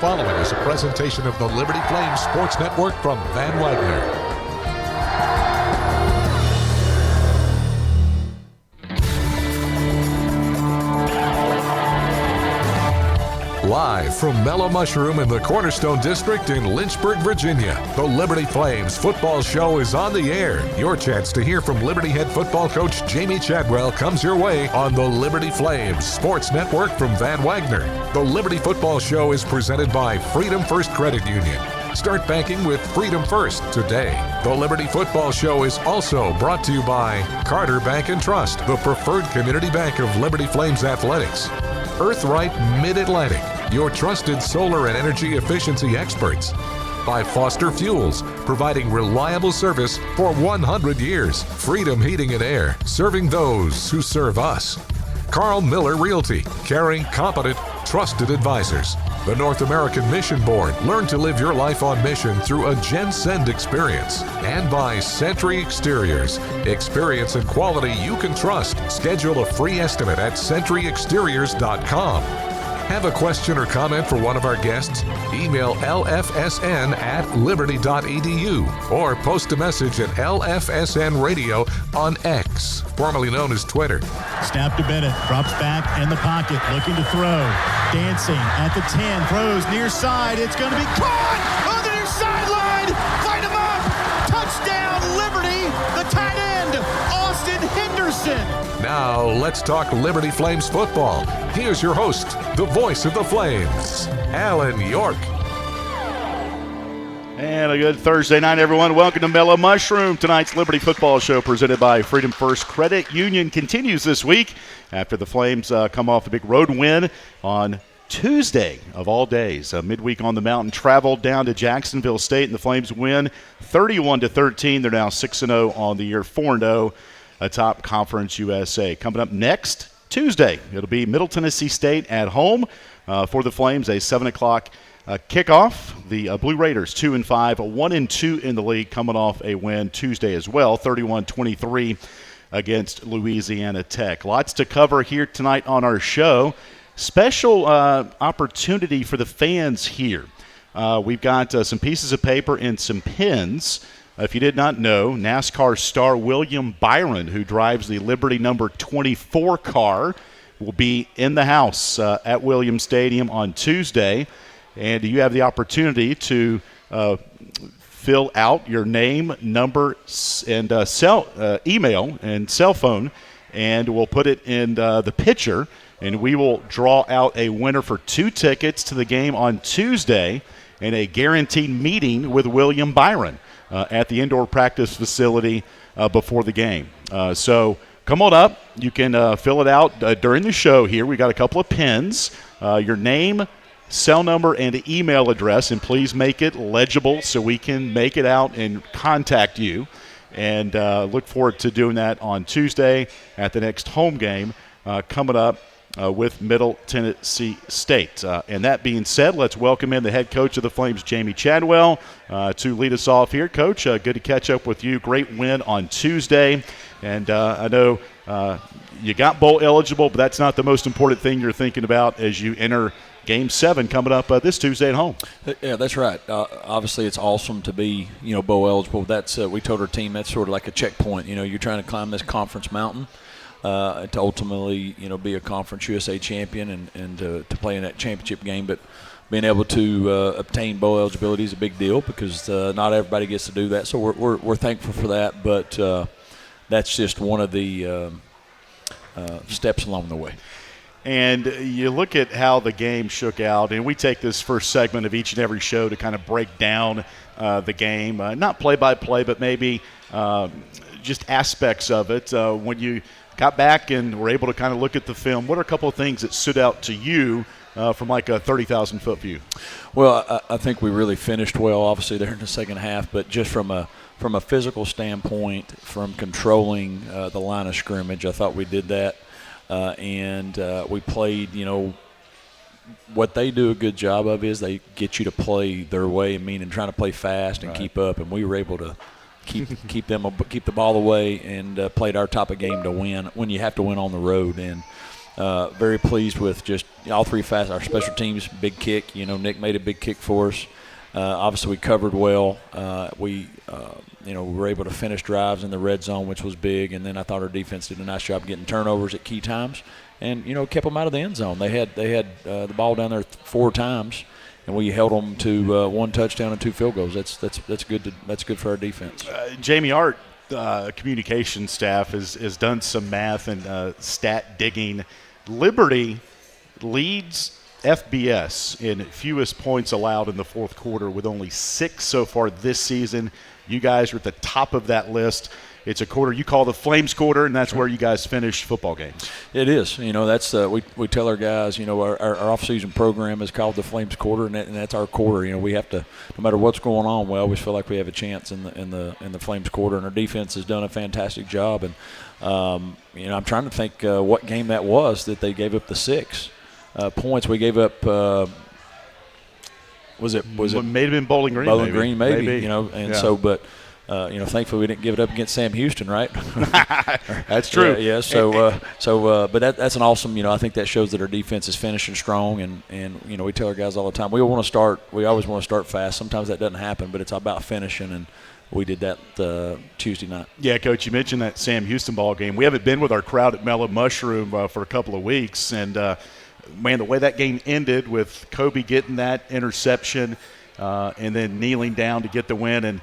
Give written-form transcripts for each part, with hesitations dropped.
following is a presentation of the Liberty Flames Sports Network from Van Wagner. Live from Mellow Mushroom in the Cornerstone District in Lynchburg, Virginia, the Liberty Flames football show is on the air. Your chance to hear from Liberty head football coach Jamey Chadwell comes your way on the Liberty Flames Sports Network from Van Wagner. The Liberty football show is presented by Freedom First Credit Union. Start banking with Freedom First today. The Liberty Football Show is also brought to you by Carter Bank and Trust, the preferred community bank of Liberty Flames athletics. Earthright Mid-Atlantic, your trusted solar and energy efficiency experts. By Foster Fuels, providing reliable service for 100 years. Freedom Heating and Air, serving those who serve us. Carl Miller Realty, caring, competent, trusted advisors. The North American Mission Board, learn to live your life on mission through a GenSend experience. And by Century Exteriors, experience and quality you can trust. Schedule a free estimate at centuryexteriors.com. Have a question or comment for one of our guests? Email lfsn@liberty.edu or post a message at LFSN Radio on X, formerly known as Twitter. Snap to Bennett, drops back in the pocket, looking to throw. Dancing at the 10, throws near side. It's going to be caught on the near sideline. Light him up. Touchdown, Liberty. The tight end, Austin Henderson. Now, let's talk Liberty Flames football. Here's your host, the voice of the Flames, Alan York. And a good Thursday night, everyone. Welcome to Mellow Mushroom. Tonight's Liberty Football Show presented by Freedom First Credit Union continues this week after the Flames come off a big road win on Tuesday of all days. Midweek on the mountain, traveled down to Jacksonville State, and the Flames win 31-13. They're now 6-0 on the year, 4-0 atop Conference USA. Coming up next Tuesday, it'll be Middle Tennessee State at home for the Flames, a 7 o'clock kickoff. The Blue Raiders 2-5, 1-2 in the league, coming off a win Tuesday as well, 31-23 against Louisiana Tech. Lots to cover here tonight on our show. Special opportunity for the fans here. We've got some pieces of paper and some pins. If you did not know, NASCAR star William Byron, who drives the Liberty number 24 car, will be in the house at Williams Stadium on Tuesday. And you have the opportunity to fill out your name, number, and email and cell phone, and we'll put it in the picture, and we will draw out a winner for 2 tickets to the game on Tuesday and a guaranteed meeting with William Byron at the indoor practice facility before the game. So come on up. You can fill it out during the show here. We got a couple of pins. Your name, cell number, and email address, and please make it legible so we can make it out and contact you. And look forward to doing that on Tuesday at the next home game coming up with Middle Tennessee State. And that being said, let's welcome in the head coach of the Flames, Jamey Chadwell, to lead us off here. Coach, good to catch up with you. Great win on Tuesday. And I know you got bowl eligible, but that's not the most important thing you're thinking about as you enter Game 7 coming up this Tuesday at home. Yeah, that's right. Obviously, it's awesome to be, bowl eligible. That's we told our team that's sort of like a checkpoint. You're trying to climb this conference mountain to ultimately, be a Conference USA champion and to play in that championship game. But being able to obtain bowl eligibility is a big deal because not everybody gets to do that. So we're thankful for that. But that's just one of the steps along the way. And you look at how the game shook out, and we take this first segment of each and every show to kind of break down the game, not play-by-play, but maybe just aspects of it. When you got back and were able to kind of look at the film, what are a couple of things that stood out to you from like a 30,000-foot view? Well, I think we really finished well, obviously, there in the second half, but just from a physical standpoint, from controlling the line of scrimmage, I thought we did that. And we played, what they do a good job of is they get you to play their way, meaning trying to play fast and right. keep up. And we were able to keep the ball away and played our type of game to win when you have to win on the road. And very pleased with just all three facets. Our special teams, big kick. Nick made a big kick for us. Obviously, we covered well. We were able to finish drives in the red zone, which was big. And then I thought our defense did a nice job getting turnovers at key times, and kept them out of the end zone. They had the ball down there 4 times, and we held them to 1 touchdown and 2 field goals. That's good. That's good for our defense. Jamey, our communication staff has done some math and stat digging. Liberty leads FBS in fewest points allowed in the fourth quarter with only 6 so far this season. You guys are at the top of that list. It's a quarter you call the Flames quarter, and that's where you guys finish football games. It is. That's we tell our guys, our off-season program is called the Flames quarter, and that's our quarter. We have to, no matter what's going on, we always feel like we have a chance in the Flames quarter, and our defense has done a fantastic job. And I'm trying to think what game that was that they gave up the 6 points. We gave up. Was it? May have been Bowling Green. Bowling Green, maybe. Yeah. So, but. Thankfully we didn't give it up against Sam Houston, right? That's true. Yeah. But that's an awesome. I think that shows that our defense is finishing strong, and we tell our guys all the time we always want to start fast. Sometimes that doesn't happen, but it's about finishing, and we did that Tuesday night. Yeah, Coach, you mentioned that Sam Houston ball game. We haven't been with our crowd at Mellow Mushroom for a couple of weeks, and man, the way that game ended with Kobe getting that interception and then kneeling down to get the win, and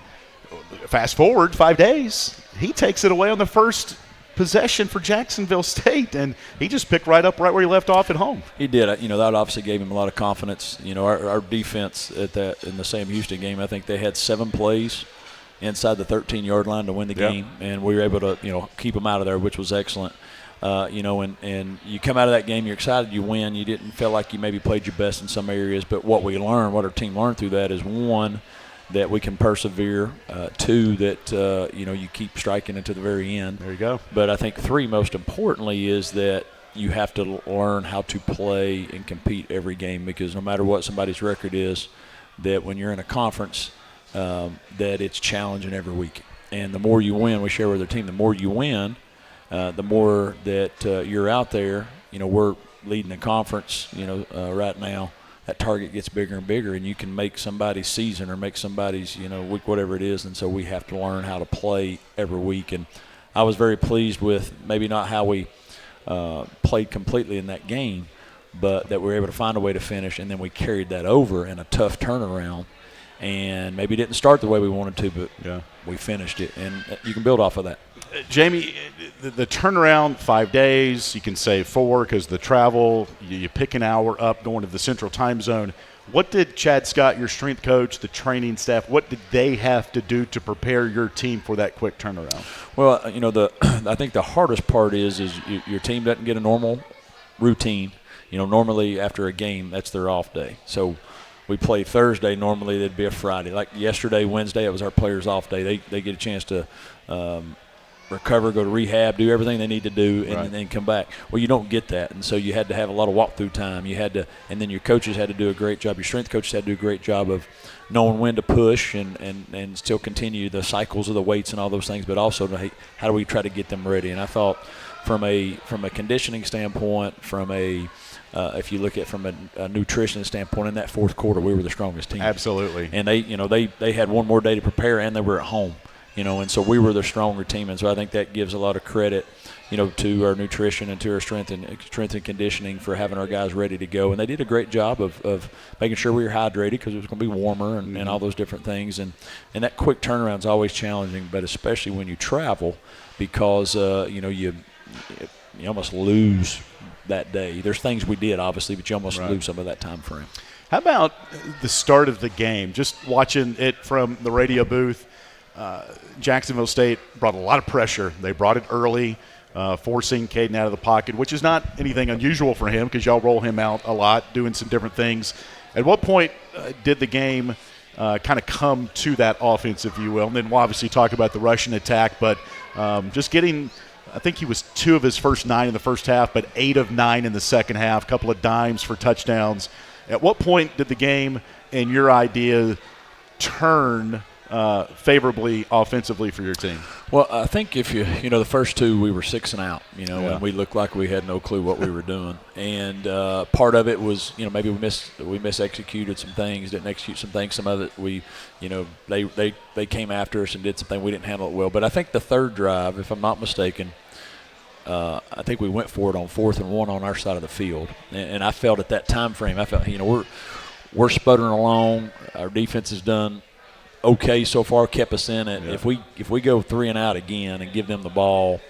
fast forward 5 days, he takes it away on the first possession for Jacksonville State, and he just picked right up right where he left off at home. He did. That obviously gave him a lot of confidence. Our defense in the Sam Houston game, I think they had 7 plays inside the 13-yard line to win the game, and we were able to keep them out of there, which was excellent. And you come out of that game, you're excited you win. You didn't feel like you maybe played your best in some areas, but what our team learned through that is, 1, that we can persevere, 2, that you keep striking into the very end. There you go. But I think 3, most importantly, is that you have to learn how to play and compete every game, because no matter what somebody's record is, that when you're in a conference, that it's challenging every week. And the more you win, we share with our team, the more you win, the more that you're out there. We're leading the conference, right now. That target gets bigger and bigger, and you can make somebody's season or make somebody's, week, whatever it is. And so we have to learn how to play every week. And I was very pleased with maybe not how we played completely in that game, but that we were able to find a way to finish, and then we carried that over in a tough turnaround. And maybe didn't start the way we wanted to, but we finished it, and you can build off of that. Jamey, the turnaround, 5 days, you can say 4 because the travel, you pick an hour up going to the central time zone. What did Chad Scott, your strength coach, the training staff, what did they have to do to prepare your team for that quick turnaround? Well, I think the hardest part is your team doesn't get a normal routine. Normally after a game, that's their off day. So we play Thursday. Normally it'd be a Friday. Like yesterday, Wednesday, it was our players' off day. They get a chance to recover, go to rehab, do everything they need to do, and then come back. Well, you don't get that, and so you had to have a lot of walkthrough time. And then your coaches had to do a great job. Your strength coaches had to do a great job of knowing when to push and still continue the cycles of the weights and all those things, but also how do we try to get them ready. And I thought from a conditioning standpoint, if you look at from a nutrition standpoint, in that fourth quarter, we were the strongest team. Absolutely. And they had one more day to prepare, and they were at home. And so we were the stronger team, and so I think that gives a lot of credit, to our nutrition and to our strength and conditioning for having our guys ready to go. And they did a great job of making sure we were hydrated because it was going to be warmer and all those different things. And that quick turnaround is always challenging, but especially when you travel, because you almost lose that day. There's things we did, obviously, but you almost lose some of that time frame. How about the start of the game? Just watching it from the radio booth. Jacksonville State brought a lot of pressure. They brought it early, forcing Caden out of the pocket, which is not anything unusual for him because y'all roll him out a lot, doing some different things. At what point did the game kind of come to that offense, if you will? And then we'll obviously talk about the Russian attack, but just getting – I think he was 2 of his first 9 in the first half, but 8 of 9 in the second half, a couple of dimes for touchdowns. At what point did the game and your idea turn favorably offensively for your team? Well, I think if the first two we were 6 and out, and we looked like we had no clue what we were doing. And part of it was, maybe we misexecuted some things, didn't execute some things. Some of it they came after us and did something we didn't handle it well. But I think the third drive, if I'm not mistaken, I think we went for it on 4th and 1 on our side of the field. And I felt at that time frame, we're sputtering along. Our defense has done okay so far, kept us in it. Yeah. If we go 3 and out again and give them the ball,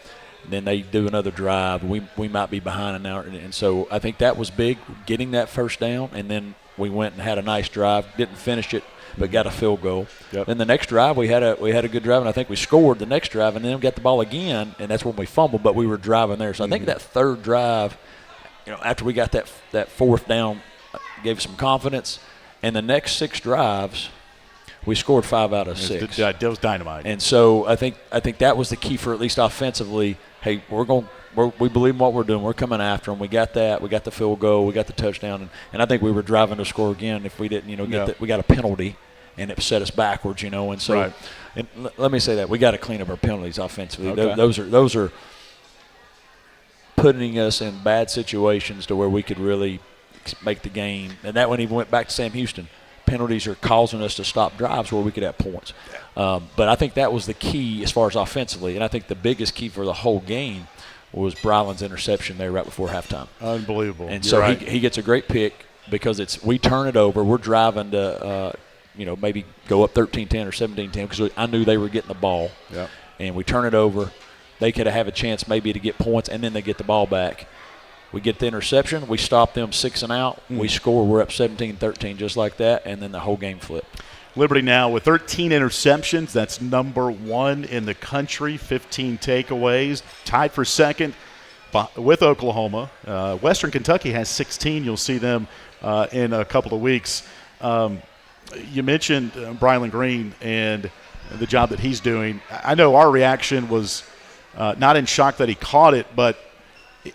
then they do another drive, we might be behind an hour. And so I think that was big, getting that first down. And then we went and had a nice drive, didn't finish it, but got a field goal. Yep. Then the next drive we had a good drive, and I think we scored the next drive, and then we got the ball again, and that's when we fumbled, but we were driving there. So I think that third drive, after we got that 4th down, gave us some confidence. And the next 6 drives, we scored 5 out of 6. That was dynamite. And so I think that was the key for at least offensively. Hey, we believe in what we're doing. We're coming after them. We got that. We got the field goal. We got the touchdown. And I think we were driving to score again if we didn't, get that. We got a penalty, and it set us backwards, And so, right. And let me say that we got to clean up our penalties offensively. Okay. Those are putting us in bad situations to where we could really make the game. And that one even went back to Sam Houston. Penalties are causing us to stop drives where we could have points. But I think that was the key as far as offensively. And I think the biggest key for the whole game was Bryland's interception there right before halftime. Unbelievable. And so right. he gets a great pick because we turn it over. We're driving to, maybe go up 13-10 or 17-10 because I knew they were getting the ball. Yep. And we turn it over. They could have a chance maybe to get points, and then they get the ball back. We get the interception. We stop them 6 and out. We score. We're up 17-13 just like that, and then the whole game flipped. Liberty now with 13 interceptions. That's number 1 in the country, 15 takeaways. Tied for second with Oklahoma. Western Kentucky has 16. You'll see them in a couple of weeks. You mentioned Bryland Green and the job that he's doing. I know our reaction was not in shock that he caught it, but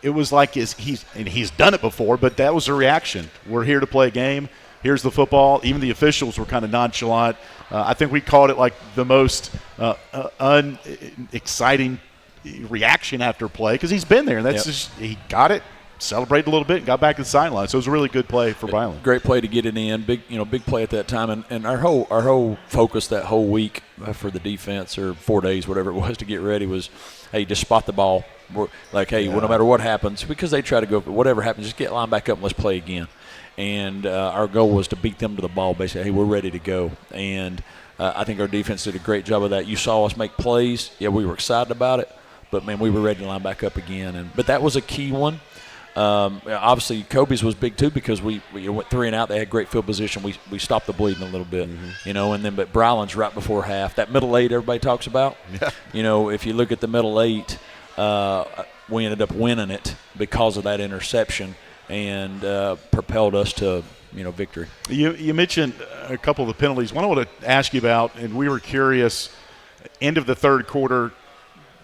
it was like he's done it before, but that was the reaction. We're here to play a game. Here's the football. Even the officials were kind of nonchalant. I think we called it like the most unexciting reaction after play because he's been there, and that's just he got it, celebrated a little bit, and got back to the sideline. So it was a really good play for Bryland. Great play to get it in. Big play at that time, and our whole focus that whole week for the defense or 4 days, whatever it was, to get ready was, hey, just spot the ball. We're like, hey, well, no matter what happens, because they try to go, whatever happens, just get line back up and let's play again. And our goal was to beat them to the ball, basically. Hey, we're ready to go. And I think our defense did a great job of that. You saw us make plays. Yeah, we were excited about it, but, man, we were ready to line back up again. But that was a key one. Obviously, Kobe's was big too because we went 3 and out. They had great field position. We stopped the bleeding a little bit, but Bryland's right before half. That middle 8 everybody talks about. Yeah. If you look at the middle 8, we ended up winning it because of that interception and propelled us to victory. You mentioned a couple of the penalties. One I want to ask you about, and we were curious, end of the third quarter,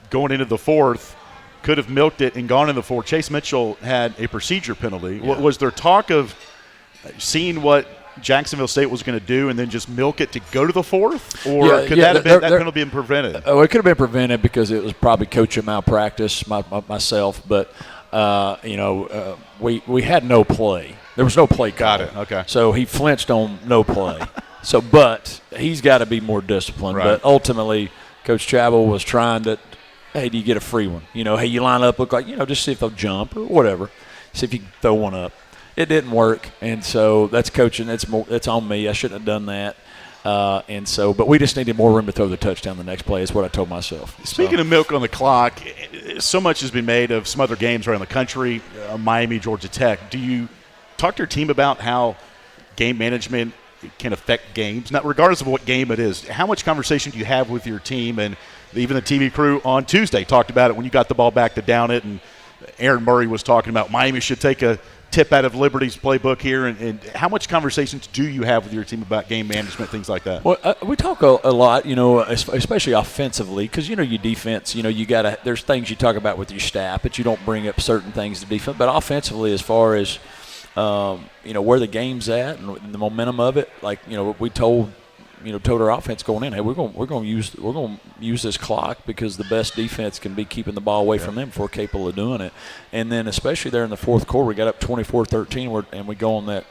going into the fourth, could have milked it and gone in the fourth. Chase Mitchell had a procedure penalty. Yeah. Was there talk of seeing what Jacksonville State was going to do and then just milk it to go to the fourth? Or could that penalty been prevented? Oh, it could have been prevented because it was probably coaching malpractice, myself. But, we had no play. There was no play call. Got it. Okay. So he flinched on no play. But he's got to be more disciplined. Right. But ultimately, Coach Chadwell was trying to, hey, do you get a free one? Hey, you line up, look like, just see if they'll jump or whatever. See if you can throw one up. It didn't work, and so that's coaching. It's on me. I shouldn't have done that. But we just needed more room to throw the touchdown the next play is what I told myself. Speaking of milk on the clock, so much has been made of some other games around the country, Miami, Georgia Tech. Do you talk to your team about how game management can affect games, not regardless of what game it is? How much conversation do you have with your team? And even the TV crew on Tuesday talked about it when you got the ball back to down it, and Aaron Murray was talking about Miami should take a tip out of Liberty's playbook here, and how much conversations do you have with your team about game management, things like that? Well, we talk a lot, especially offensively, because your defense, you gotta. There's things you talk about with your staff, but you don't bring up certain things to defense. But offensively, as far as where the game's at and the momentum of it, we told told our offense going in, hey, we're going to use this clock because the best defense can be keeping the ball away from them if we're capable of doing it. And then especially there in the fourth quarter, we got up 24-13, and we go on that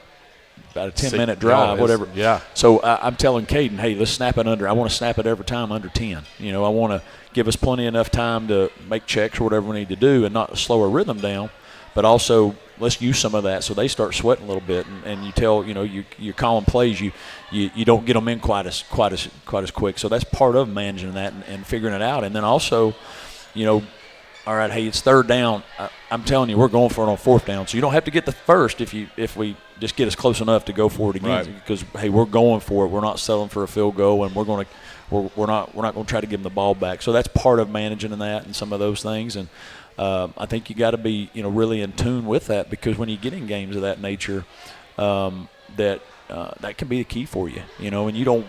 about a 10-minute drive, whatever. Yeah. So I'm telling Caden, hey, let's snap it under. I want to snap it every time under 10. I want to give us plenty enough time to make checks or whatever we need to do and not slow our rhythm down, but also let's use some of that so they start sweating a little bit. And you tell, you're calling plays, you don't get them in quite as quick. So that's part of managing that and figuring it out. And then also, all right, hey, it's third down. I'm telling you, we're going for it on fourth down. So you don't have to get the first if we just get us close enough to go for it again. Right. Because hey, we're going for it. We're not settling for a field goal, and we're not going to try to give them the ball back. So that's part of managing that and some of those things. And I think you got to be really in tune with that, because when you get in games of that nature, that can be the key for you. And you don't.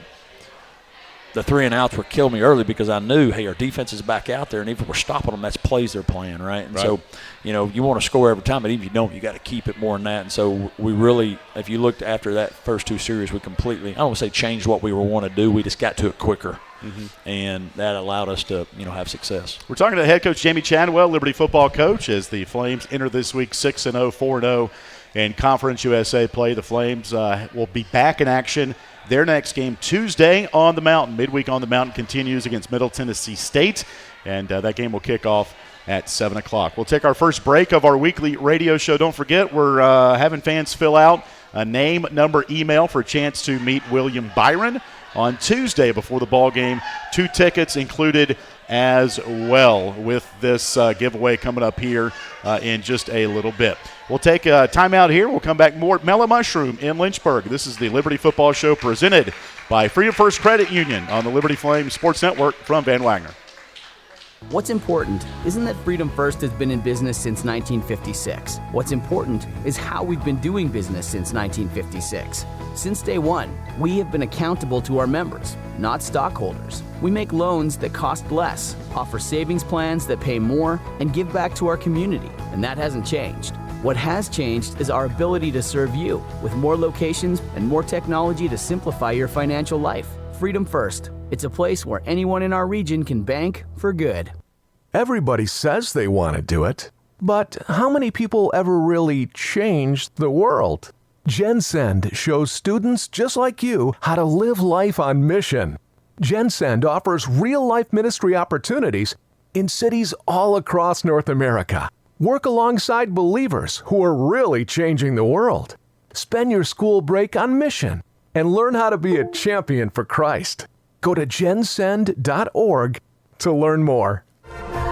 The 3 and outs were killing me early because I knew, hey, our defense is back out there, and even if we're stopping them, that's plays they're playing, right? And so, you want to score every time, but even if you don't, you got to keep it more than that. And so we really, if you looked after that first 2 series, we completely, I don't want to say changed what we want to do. We just got to it quicker, and that allowed us to, have success. We're talking to head coach Jamey Chadwell, Liberty football coach, as the Flames enter this week 6-0, 4-0 in Conference USA play. The Flames will be back in action. Their next game Tuesday on the Mountain. Midweek on the Mountain continues against Middle Tennessee State, and that game will kick off at 7 o'clock. We'll take our first break of our weekly radio show. Don't forget, we're having fans fill out a name, number, email for a chance to meet William Byron on Tuesday before the ball game. 2 tickets included as well with this giveaway coming up here in just a little bit. We'll take a timeout here. We'll come back more. Mellow Mushroom in Lynchburg. This is the Liberty Football Show presented by Freedom First Credit Union on the Liberty Flames Sports Network from Van Wagner. What's important isn't that Freedom First has been in business since 1956. What's important is how we've been doing business since 1956. Since day one, we have been accountable to our members, not stockholders. We make loans that cost less, offer savings plans that pay more, and give back to our community, and that hasn't changed. What has changed is our ability to serve you with more locations and more technology to simplify your financial life. Freedom First. It's a place where anyone in our region can bank for good. Everybody says they want to do it, but how many people ever really change the world? GenSend shows students just like you how to live life on mission. GenSend offers real-life ministry opportunities in cities all across North America. Work alongside believers who are really changing the world. Spend your school break on mission and learn how to be a champion for Christ. Go to gensend.org to learn more.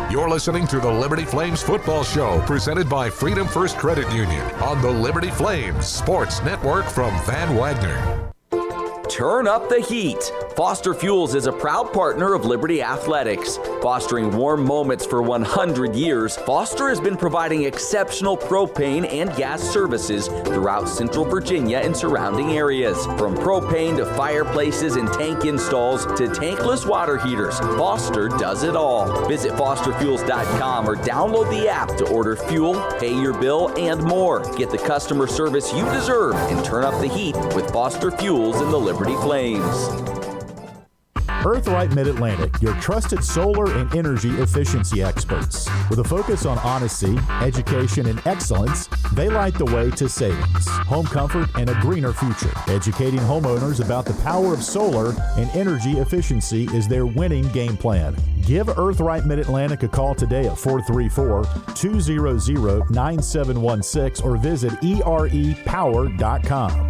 You're listening to the Liberty Flames Football Show, presented by Freedom First Credit Union on the Liberty Flames Sports Network from Van Wagner. Turn up the heat. Foster Fuels is a proud partner of Liberty Athletics. Fostering warm moments for 100 years, Foster has been providing exceptional propane and gas services throughout Central Virginia and surrounding areas. From propane to fireplaces and tank installs to tankless water heaters, Foster does it all. Visit fosterfuels.com or download the app to order fuel, pay your bill, and more. Get the customer service you deserve and turn up the heat with Foster Fuels in the Liberty Flames. Earthright Mid-Atlantic, your trusted solar and energy efficiency experts. With a focus on honesty, education, and excellence, they light the way to savings, home comfort, and a greener future. Educating homeowners about the power of solar and energy efficiency is their winning game plan. Give Earthright Mid-Atlantic a call today at 434-200-9716 or visit erepower.com.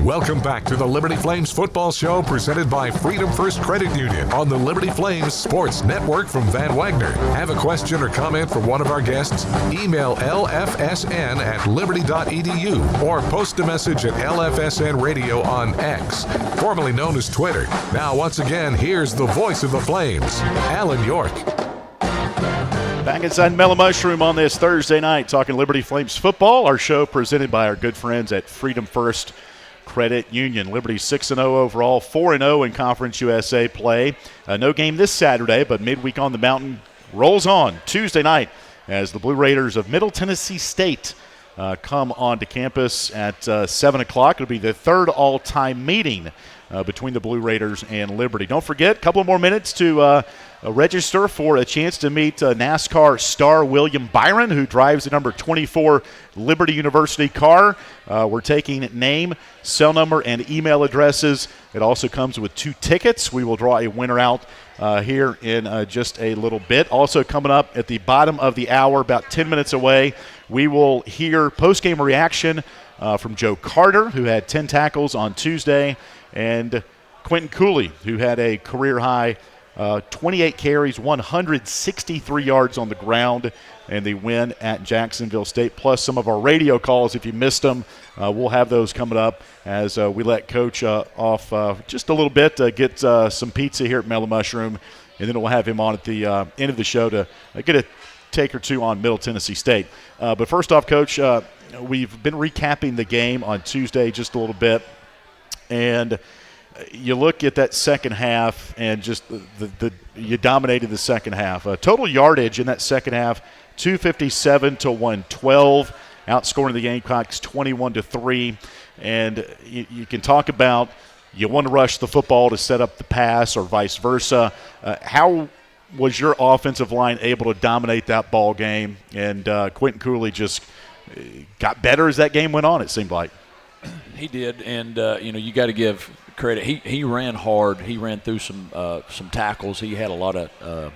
Welcome back to the Liberty Flames Football Show, presented by Freedom First Credit Union on the Liberty Flames Sports Network from Van Wagner. Have a question or comment for one of our guests? Email lfsn@liberty.edu or post a message at LFSN Radio on X, formerly known as Twitter. Now, once again, here's the voice of the Flames, Alan York. Back inside Mellow Mushroom on this Thursday night, talking Liberty Flames football. Our show presented by our good friends at Freedom First Credit Union. Liberty 6-0 overall, 4-0 in Conference USA play. No game this Saturday, but midweek on the mountain rolls on Tuesday night as the Blue Raiders of Middle Tennessee State come onto campus at 7 o'clock. It'll be the third all-time meeting between the Blue Raiders and Liberty. Don't forget, a couple more minutes to register for a chance to meet NASCAR star William Byron, who drives the number 24 Liberty University car. We're taking name, cell number, and email addresses. It also comes with 2 tickets. We will draw a winner out here in just a little bit. Also coming up at the bottom of the hour, about 10 minutes away, we will hear post-game reaction from Joe Carter, who had 10 tackles on Tuesday, and Quentin Cooley, who had a career-high 28 carries, 163 yards on the ground, and the win at Jacksonville State, plus some of our radio calls. If you missed them, we'll have those coming up as we let Coach off just a little bit, get some pizza here at Mellow Mushroom, and then we'll have him on at the end of the show to get a take or two on Middle Tennessee State. But first off, Coach, we've been recapping the game on Tuesday just a little bit, and you look at that second half and just you dominated the second half. Total yardage in that second half, 257 to 112, outscoring the Gamecocks 21-3. And you can talk about you want to rush the football to set up the pass or vice versa. How was your offensive line able to dominate that ball game? And Quentin Cooley just got better as that game went on, it seemed like. He did, and you got to give credit. He ran hard. He ran through some tackles. He had a lot of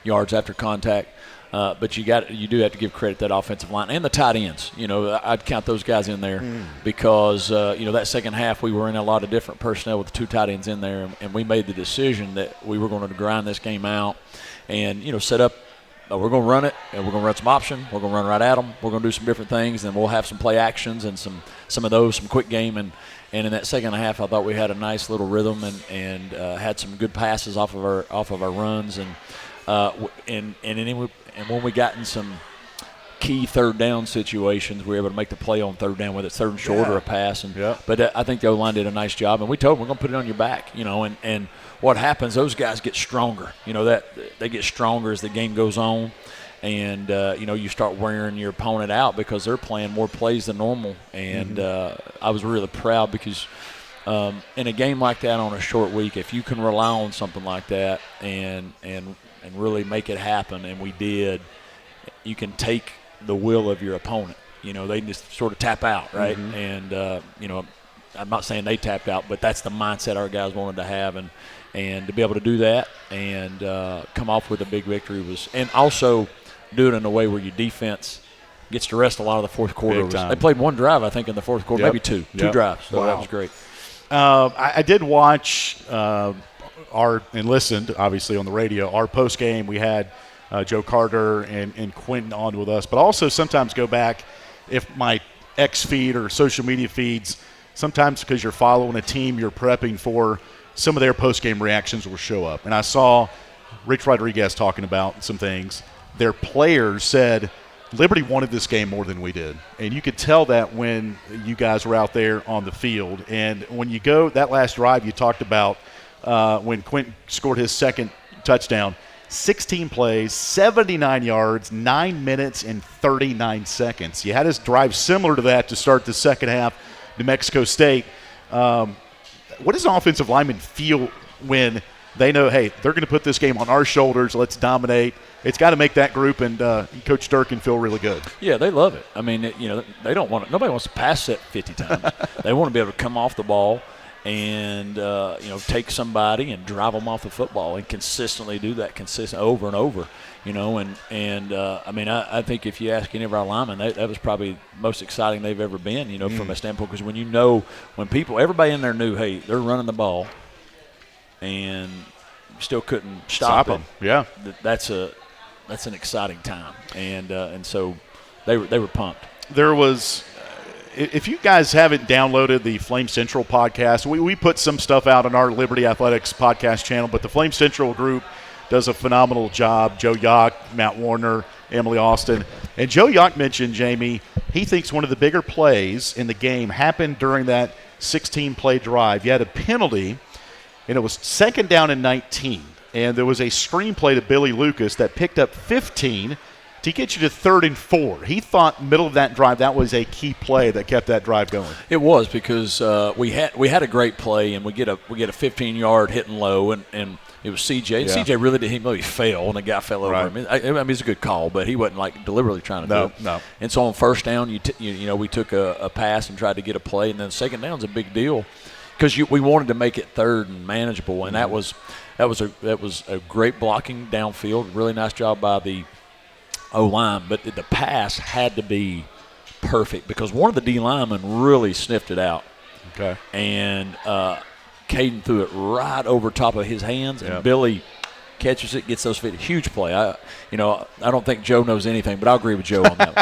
yards after contact. But you do have to give credit to that offensive line and the tight ends. I'd count those guys in there because that second half we were in a lot of different personnel with the 2 tight ends in there, and we made the decision that we were going to grind this game out and set up. We're going to run it, and we're going to run some option. We're going to run right at them. We're going to do some different things, and we'll have some play actions and some of those, some quick game. And in that second half, I thought we had a nice little rhythm and had some good passes off of our runs. And when we got in some key third down situations, we were able to make the play on third down, whether it's third and short or a pass. But I think the O-line did a nice job, and we told them we're going to put it on your back, and what happens, those guys get stronger. That they get stronger as the game goes on, and you start wearing your opponent out because they're playing more plays than normal. And I was really proud because in a game like that on a short week, if you can rely on something like that and really make it happen, and we did, you can take the will of your opponent. They just sort of tap out, right? And I'm not saying they tapped out, but that's the mindset our guys wanted to have, and to be able to do that and come off with a big victory and also do it in a way where your defense gets to rest a lot of the fourth quarter. They played 1 drive, I think, in the fourth quarter, maybe 2 drives. So that was great. I did watch and listened, obviously, on the radio. Our post game, we had Joe Carter and Quentin on with us, but also sometimes go back if my X feed or social media feeds. Sometimes because you're following a team you're prepping for, some of their post-game reactions will show up. And I saw Rich Rodriguez talking about some things. Their players said Liberty wanted this game more than we did. And you could tell that when you guys were out there on the field. And when you go, that last drive you talked about when Quentin scored his second touchdown, 16 plays, 79 yards, 9 minutes and 39 seconds. You had his drive similar to that to start the second half, New Mexico State. What does an offensive lineman feel when they know, hey, they're going to put this game on our shoulders, let's dominate? It's got to make that group and Coach Durkin feel really good. Yeah, they love it. I mean, they don't want it. Nobody wants to pass it 50 times. They want to be able to come off the ball and take somebody and drive them off the football and consistently do that over and over. I think if you ask any of our linemen, that was probably the most exciting they've ever been, from a standpoint, because when everybody in there knew, hey, they're running the ball and still couldn't stop them. Yeah. That's an exciting time. And so they were pumped. There was if you guys haven't downloaded the Flame Central podcast, we put some stuff out on our Liberty Athletics podcast channel, but the Flame Central group does a phenomenal job. Joe Yock, Matt Warner, Emily Austin. And Joe Yock mentioned, Jamey, he thinks one of the bigger plays in the game happened during that 16-play drive. You had a penalty, and it was 2nd down and 19. And there was a screenplay to Billy Lucas that picked up 15 to get you to 3rd and 4. He thought middle of that drive that was a key play that kept that drive going. It was because we had a great play, and we get a 15-yard hitting low, and it was CJ. Yeah. CJ really didn't really fail, and the guy fell over Right. him. I mean, it's a good call, but he wasn't like deliberately trying to do it. No. And so on 1st down, we took a pass and tried to get a play, and then 2nd down's a big deal because we wanted to make it 3rd and manageable, and that was a great blocking downfield. Really nice job by the O-line, but the pass had to be perfect because one of the D linemen really sniffed it out. Okay. And Caden threw it right over top of his hands, and Billy catches it, gets those feet. Huge play. I don't think Joe knows anything, but I'll agree with Joe on that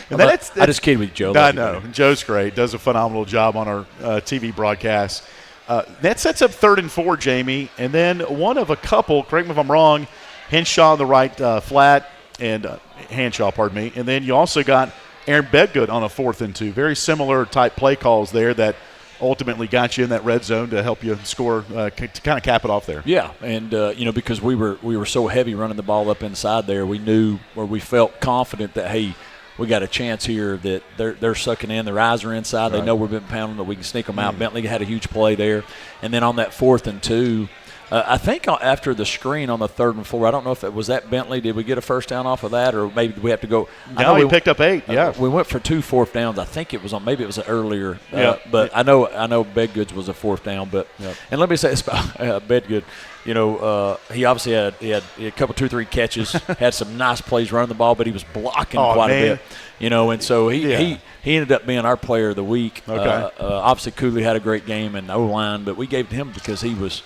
one. I just kidded with Joe. I know. Joe's great. Does a phenomenal job on our TV broadcast. That sets up 3rd and 4, Jamey, and then one of a couple, correct me if I'm wrong, Henshaw on the right flat, and Hanshaw, pardon me, and then you also got Aaron Bedgood on a 4th and 2. Very similar type play calls there that ultimately got you in that red zone to help you score, to kind of cap it off there. Yeah, and because we were so heavy running the ball up inside there, we knew, or we felt confident that, hey, we got a chance here that they're sucking in. Their eyes are inside. Right. They know we've been pounding that we can sneak them out. Bentley had a huge play there. And then on that 4th and 2, I think after the screen on the 3rd and 4, I don't know if it was that Bentley. Did we get a 1st down off of that, or maybe we have to go? No, we picked up 8. Yeah, we went for 2 4th downs. I think it was on. Couple earlier. But I know Bedgood's was a 4th down. But and let me say this about Bedgood. He obviously had a couple 2-3 catches, had some nice plays running the ball, but he was blocking quite a bit. And so he ended up being our player of the week. Okay. Obviously, Cooley had a great game in O-line, but we gave it to him because he was.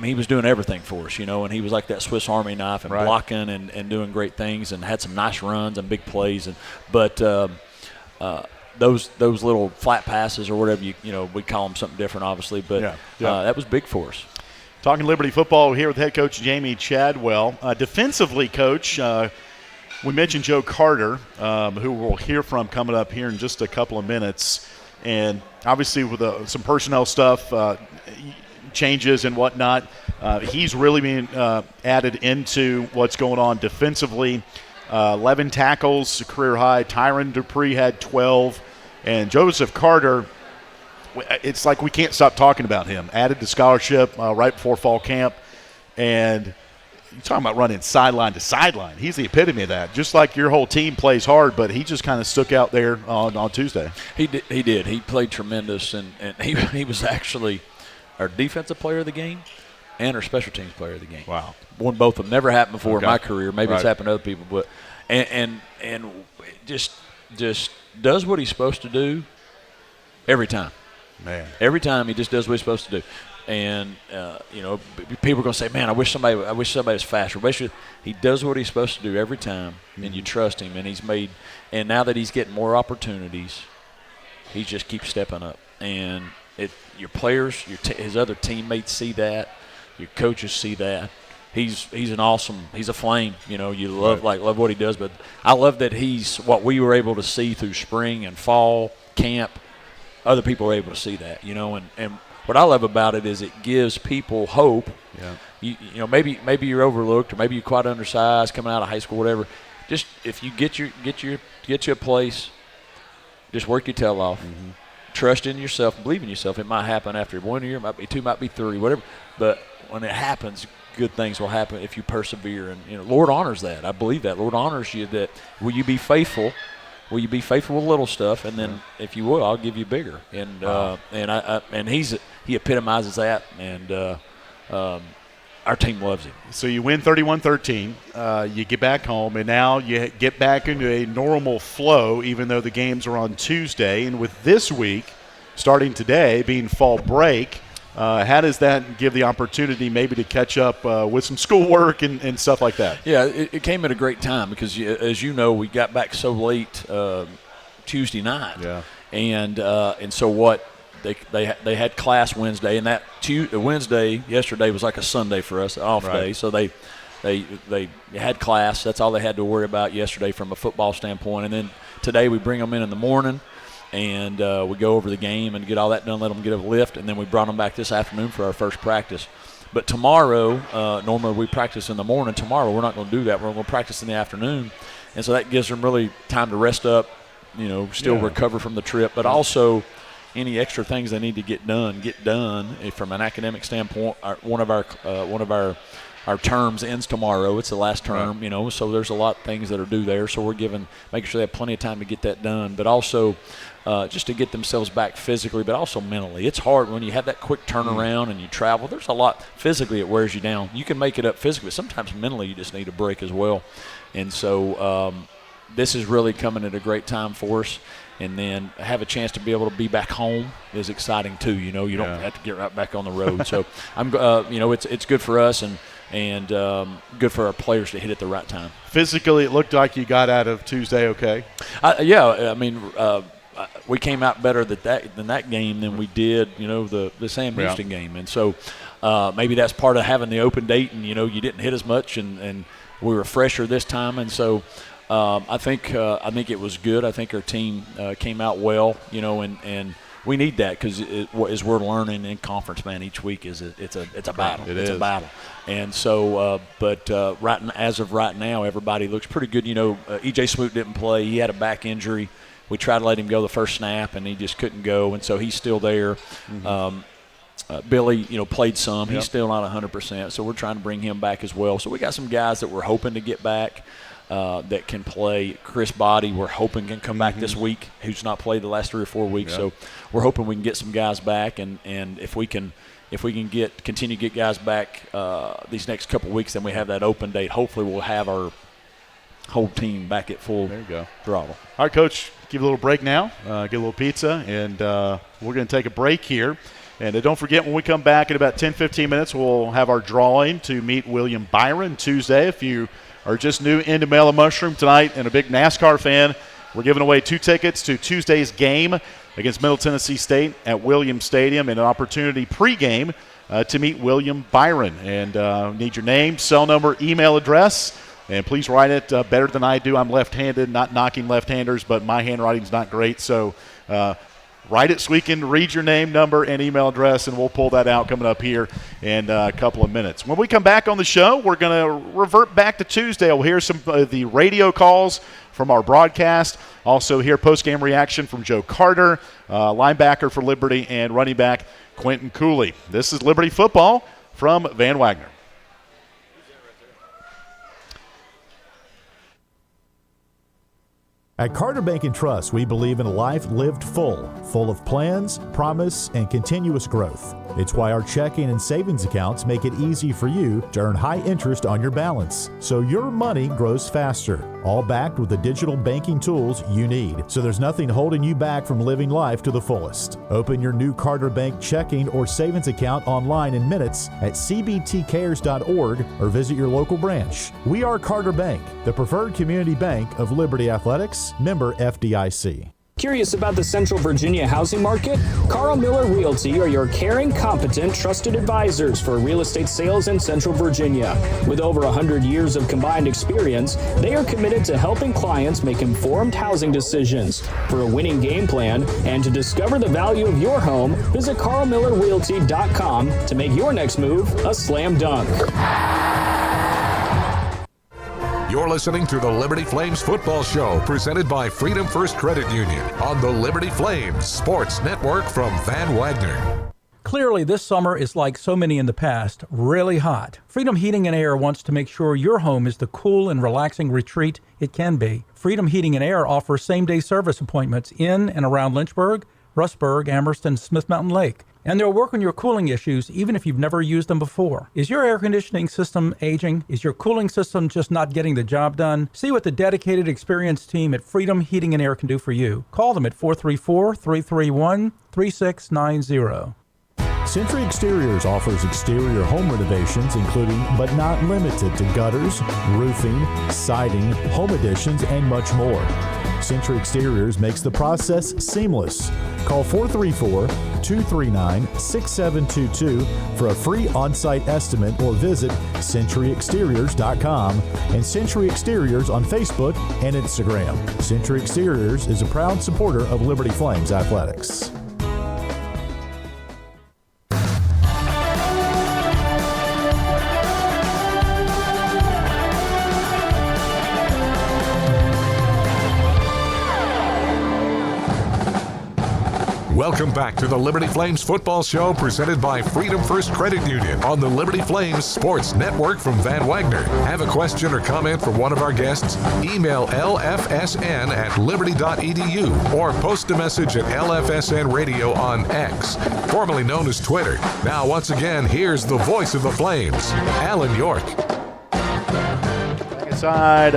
He was doing everything for us, and he was like that Swiss Army knife and blocking and doing great things and had some nice runs and big plays. But those little flat passes or whatever we call them something different, obviously. But that was big for us. Talking Liberty football here with head coach Jamey Chadwell. Defensively, coach, we mentioned Joe Carter, who we'll hear from coming up here in just a couple of minutes. And obviously with some personnel stuff, changes and whatnot, he's really being added into what's going on defensively. 11 tackles, a career high. Tyron Dupree had 12. And Joseph Carter, it's like we can't stop talking about him. Added to scholarship right before fall camp. And you're talking about running sideline to sideline. He's the epitome of that. Just like your whole team plays hard, but he just kind of stuck out there on Tuesday. He did. He played tremendous, and he was actually our defensive player of the game and our special teams player of the game. Wow. Won both of them. Never happened before in my career. Maybe it's Right. happened to other people, but and just does what he's supposed to do every time. Man. Every time he just does what he's supposed to do. And people are going to say, "Man, I wish somebody was faster." Basically, he does what he's supposed to do every time, and you trust him. And and now that he's getting more opportunities, he just keeps stepping up. And your players, his other teammates see that, your coaches see that. He's a flame. You love what he does. But I love that he's what we were able to see through spring and fall camp. Other people are able to see that, and what I love about it is it gives people hope. Yeah. Maybe you're overlooked, or maybe you're quite undersized coming out of high school, whatever. Just if you get you a place, just work your tail off. Mm-hmm. Trust in yourself, believe in yourself. It might happen after 1 year, might be 2, might be 3, whatever. But when it happens, good things will happen if you persevere. And Lord honors that. I believe that. Lord honors you. That will you be faithful? Will you be faithful with little stuff? And then if you will, I'll give you bigger. And and he epitomizes that. And our team loves him. So you win 31-13. You get back home, and now you get back into a normal flow, even though the games are on Tuesday. And with this week, starting today, being fall break, how does that give the opportunity maybe to catch up with some schoolwork and stuff like that? Yeah, it came at a great time because, as you know, we got back so late Tuesday night. Yeah. And so what? They had class Wednesday, and that Wednesday yesterday was like a Sunday for us, off day. So they had class. That's all they had to worry about yesterday from a football standpoint. And then today we bring them in the morning, and we go over the game and get all that done, let them get a lift, and then we brought them back this afternoon for our first practice. But tomorrow, normally we practice in the morning. Tomorrow we're not going to do that. We're going to practice in the afternoon, and so that gives them really time to rest up, still recover from the trip, but also any extra things they need to get done from an academic standpoint. One of our terms ends tomorrow. It's the last term, so there's a lot of things that are due there. So we're making sure they have plenty of time to get that done, but also just to get themselves back physically, but also mentally. It's hard when you have that quick turnaround and you travel. There's a lot physically it wears you down. You can make it up physically, but sometimes mentally you just need a break as well. And so this is really coming at a great time for us. And then have a chance to be able to be back home is exciting too. You don't have to get right back on the road. So it's good for us and good for our players to hit at the right time. Physically, it looked like you got out of Tuesday okay. We came out better than that game than we did, the Sam Houston game. And so maybe that's part of having the open date and, you didn't hit as much and we were fresher this time. And so I think it was good. I think our team came out well, and we need that because as we're learning in conference, man, each week it's a battle. It's a battle. And so, as of right now, everybody looks pretty good. E.J. Smoot didn't play. He had a back injury. We tried to let him go the first snap, and he just couldn't go, and so he's still there. Mm-hmm. Billy, played some. He's still not 100%, so we're trying to bring him back as well. So we got some guys that we're hoping to get back. That can play. Chris Body, we're hoping can come back this week, who's not played the last 3 or 4 weeks. So we're hoping we can get some guys back, and if we can continue to get guys back these next couple of weeks, then we have that open date. Hopefully we'll have our whole team back at full throttle. All right, Coach, give a little break now, get a little pizza, and we're going to take a break here. And don't forget, when we come back in about 10-15 minutes, we'll have our drawing to meet William Byron Tuesday. If you are just new into Mellow Mushroom tonight and a big NASCAR fan, we're giving away 2 tickets to Tuesday's game against Middle Tennessee State at Williams Stadium and an opportunity pregame to meet William Byron. And need your name, cell number, email address, and please write it better than I do. I'm left-handed, not knocking left-handers, but my handwriting's not great. So write it so we can read your name, number, and email address, and we'll pull that out coming up here in a couple of minutes. When we come back on the show, we're going to revert back to Tuesday. We'll hear some of the radio calls from our broadcast. Also hear post-game reaction from Joe Carter, linebacker for Liberty, and running back Quentin Cooley. This is Liberty Football from Van Wagner. At Carter Bank and Trust, we believe in a life lived full of plans, promise, and continuous growth. It's why our checking and savings accounts make it easy for you to earn high interest on your balance, so your money grows faster, all backed with the digital banking tools you need, so there's nothing holding you back from living life to the fullest. Open your new Carter Bank checking or savings account online in minutes at cbtcares.org or visit your local branch. We are Carter Bank, the preferred community bank of Liberty Athletics, member FDIC. Curious about the Central Virginia housing market? Carl Miller Realty are your caring, competent, trusted advisors for real estate sales in Central Virginia. With over 100 years of combined experience, they are committed to helping clients make informed housing decisions. For a winning game plan and to discover the value of your home, visit carlmillerrealty.com to make your next move a slam dunk. You're listening to the Liberty Flames Football Show, presented by Freedom First Credit Union on the Liberty Flames Sports Network from Van Wagner. Clearly, this summer is like so many in the past, really hot. Freedom Heating and Air wants to make sure your home is the cool and relaxing retreat it can be. Freedom Heating and Air offers same-day service appointments in and around Lynchburg, Rustburg, Amherst, and Smith Mountain Lake. And they'll work on your cooling issues even if you've never used them before. Is your air conditioning system aging? Is your cooling system just not getting the job done? See what the dedicated, experienced team at Freedom Heating and Air can do for you. Call them at 434-331-3690. Century Exteriors offers exterior home renovations, including but not limited to gutters, roofing, siding, home additions, and much more. Century Exteriors makes the process seamless. Call 434-239-6722 for a free on-site estimate or visit centuryexteriors.com and Century Exteriors on Facebook and Instagram. Century Exteriors is a proud supporter of Liberty Flames Athletics. Welcome back to the Liberty Flames Football Show presented by Freedom First Credit Union on the Liberty Flames Sports Network from Van Wagner. Have a question or comment for one of our guests? Email lfsn@liberty.edu or post a message at LFSN Radio on X, formerly known as Twitter. Now, once again, here's the voice of the Flames, Alan York.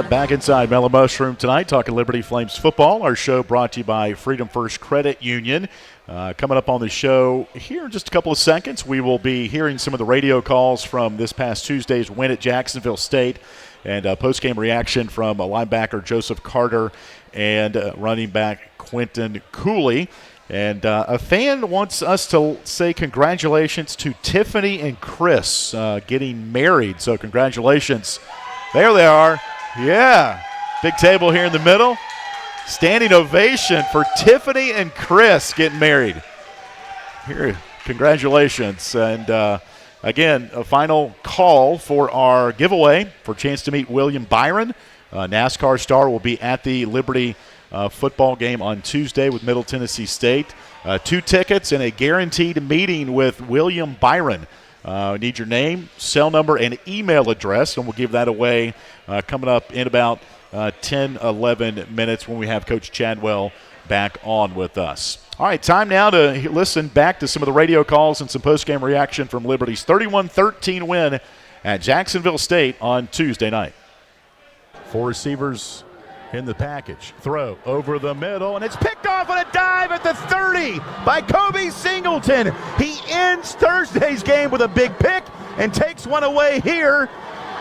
Back inside Mellow Mushroom tonight, talking Liberty Flames football. Our show brought to you by Freedom First Credit Union. Coming up on the show here in just a couple of seconds, we will be hearing some of the radio calls from this past Tuesday's win at Jacksonville State and post-game reaction from linebacker Joseph Carter and running back Quentin Cooley. And a fan wants us to say congratulations to Tiffany and Chris getting married. So congratulations. There they are. Yeah. Big table here in the middle. Standing ovation for Tiffany and Chris getting married. Here, congratulations. And again, a final call for our giveaway for a chance to meet William Byron. NASCAR star will be at the Liberty football game on Tuesday with Middle Tennessee State. 2 tickets and a guaranteed meeting with William Byron. Need your name, cell number, and email address, and we'll give that away coming up in about 10, 11 minutes when we have Coach Chadwell back on with us. All right, time now to listen back to some of the radio calls and some post-game reaction from Liberty's 31-13 win at Jacksonville State on Tuesday night. 4 receivers in the package. Throw over the middle, and it's picked off on a dive at the 30 by Kobe Singleton. He ends Thursday's game with a big pick and takes one away here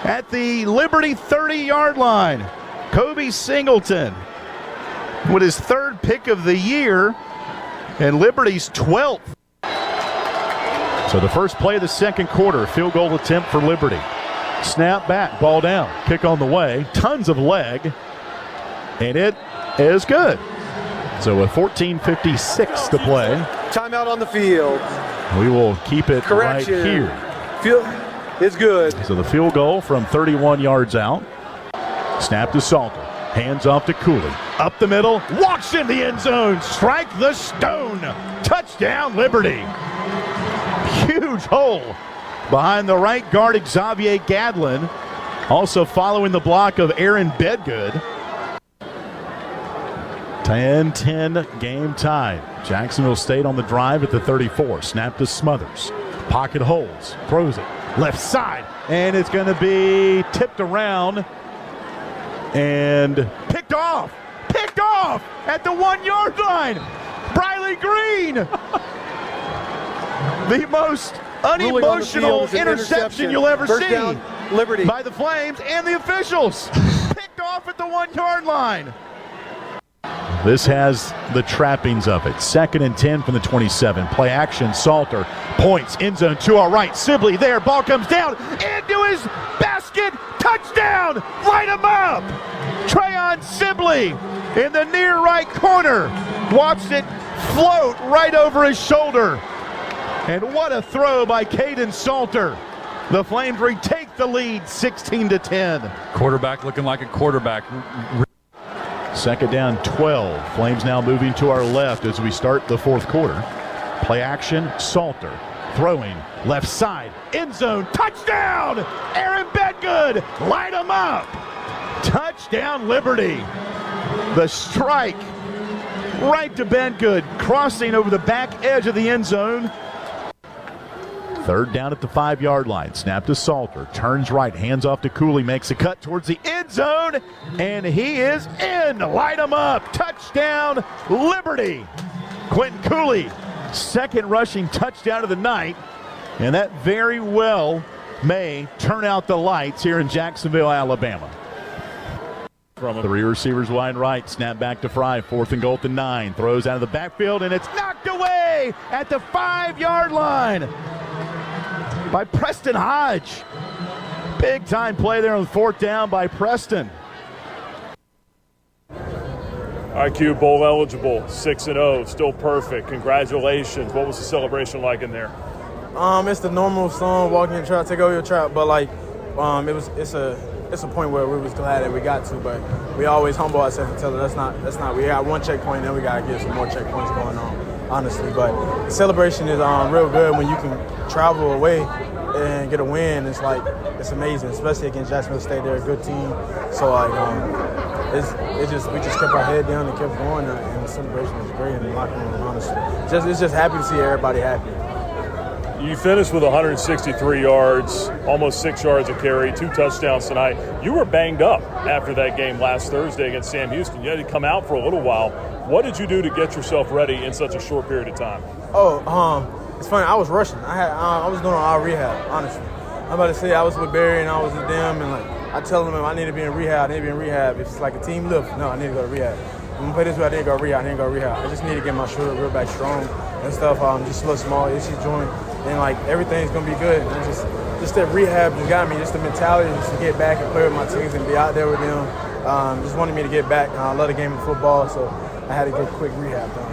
at the Liberty 30-yard line. Kobe Singleton with his 3rd pick of the year and Liberty's 12th. So the first play of the second quarter, field goal attempt for Liberty. Snap back, ball down, kick on the way, tons of leg. And it is good. So with 14:56 to play. Timeout on the field. We will keep it right here. Field is good. So the field goal from 31 yards out. Snap to Salter. Hands off to Cooley. Up the middle. Walks in the end zone. Strike the stone. Touchdown, Liberty. Huge hole behind the right guard, Xavier Gadlin. Also following the block of Aaron Bedgood. 10-10 game time. Jacksonville State on the drive at the 34. Snap to Smothers. Pocket holds. Throws it. Left side. And it's going to be tipped around and picked off. Picked off at the 1-yard line. Briley Green. The most unemotional interception you'll ever see down, Liberty. By the Flames and the officials. Picked off at the 1-yard line. This has the trappings of it. 2nd and 10 from the 27. Play action, Salter. Points, end zone to our right. Sibley there, ball comes down into his basket. Touchdown! Light him up! Trayon Sibley in the near right corner. Watched it float right over his shoulder. And what a throw by Caden Salter. The Flames retake the lead 16-10. Quarterback looking like a quarterback. 2nd down, 12. Flames now moving to our left as we start the 4th quarter. Play action, Salter. Throwing, left side, end zone, touchdown! Aaron Bedgood, light him up! Touchdown, Liberty. The strike right to Bedgood, crossing over the back edge of the end zone. 3rd down at the 5-yard line. Snap to Salter. Turns right. Hands off to Cooley. Makes a cut towards the end zone. And he is in. Light him up. Touchdown, Liberty. Quentin Cooley, 2nd rushing touchdown of the night. And that very well may turn out the lights here in Jacksonville, Alabama. From 3 receivers wide right, snap back to Fry, 4th and goal to 9. Throws out of the backfield, and it's knocked away at the 5-yard line by Preston Hodge. Big time play there on 4th down by Preston. IQ bowl eligible, 6-0, still perfect. Congratulations. What was the celebration like in there? It's the normal song, walking in the trap, take over your trap, but like, it's a point where we was glad that we got to, but we always humble ourselves and tell us that's not. We got one checkpoint, then we gotta get some more checkpoints going on, honestly. But the celebration is real good when you can travel away and get a win. It's like it's amazing, especially against Jacksonville State. They're a good team, so like we just kept our head down and kept going, and the celebration was great in the locker room. Honestly, it's just happy to see everybody happy. You finished with 163 yards, almost 6 yards a carry, 2 touchdowns tonight. You were banged up after that game last Thursday against Sam Houston. You had to come out for a little while. What did you do to get yourself ready in such a short period of time? It's funny. I was rushing. I was doing all rehab, honestly. I'm about to say I was with Barry and I was with them, and like I tell them I need to be in rehab. If it's like a team lift, no, I need to go to rehab. I'm gonna play this way. I need to go rehab. I just need to get my shoulder real back strong and stuff. Just a little small issue joint. And like everything's gonna be good. And just that rehab just got me, just the mentality just to get back and play with my teams and be out there with them. Just wanted me to get back. I love the game of football, so I had to get quick rehab done.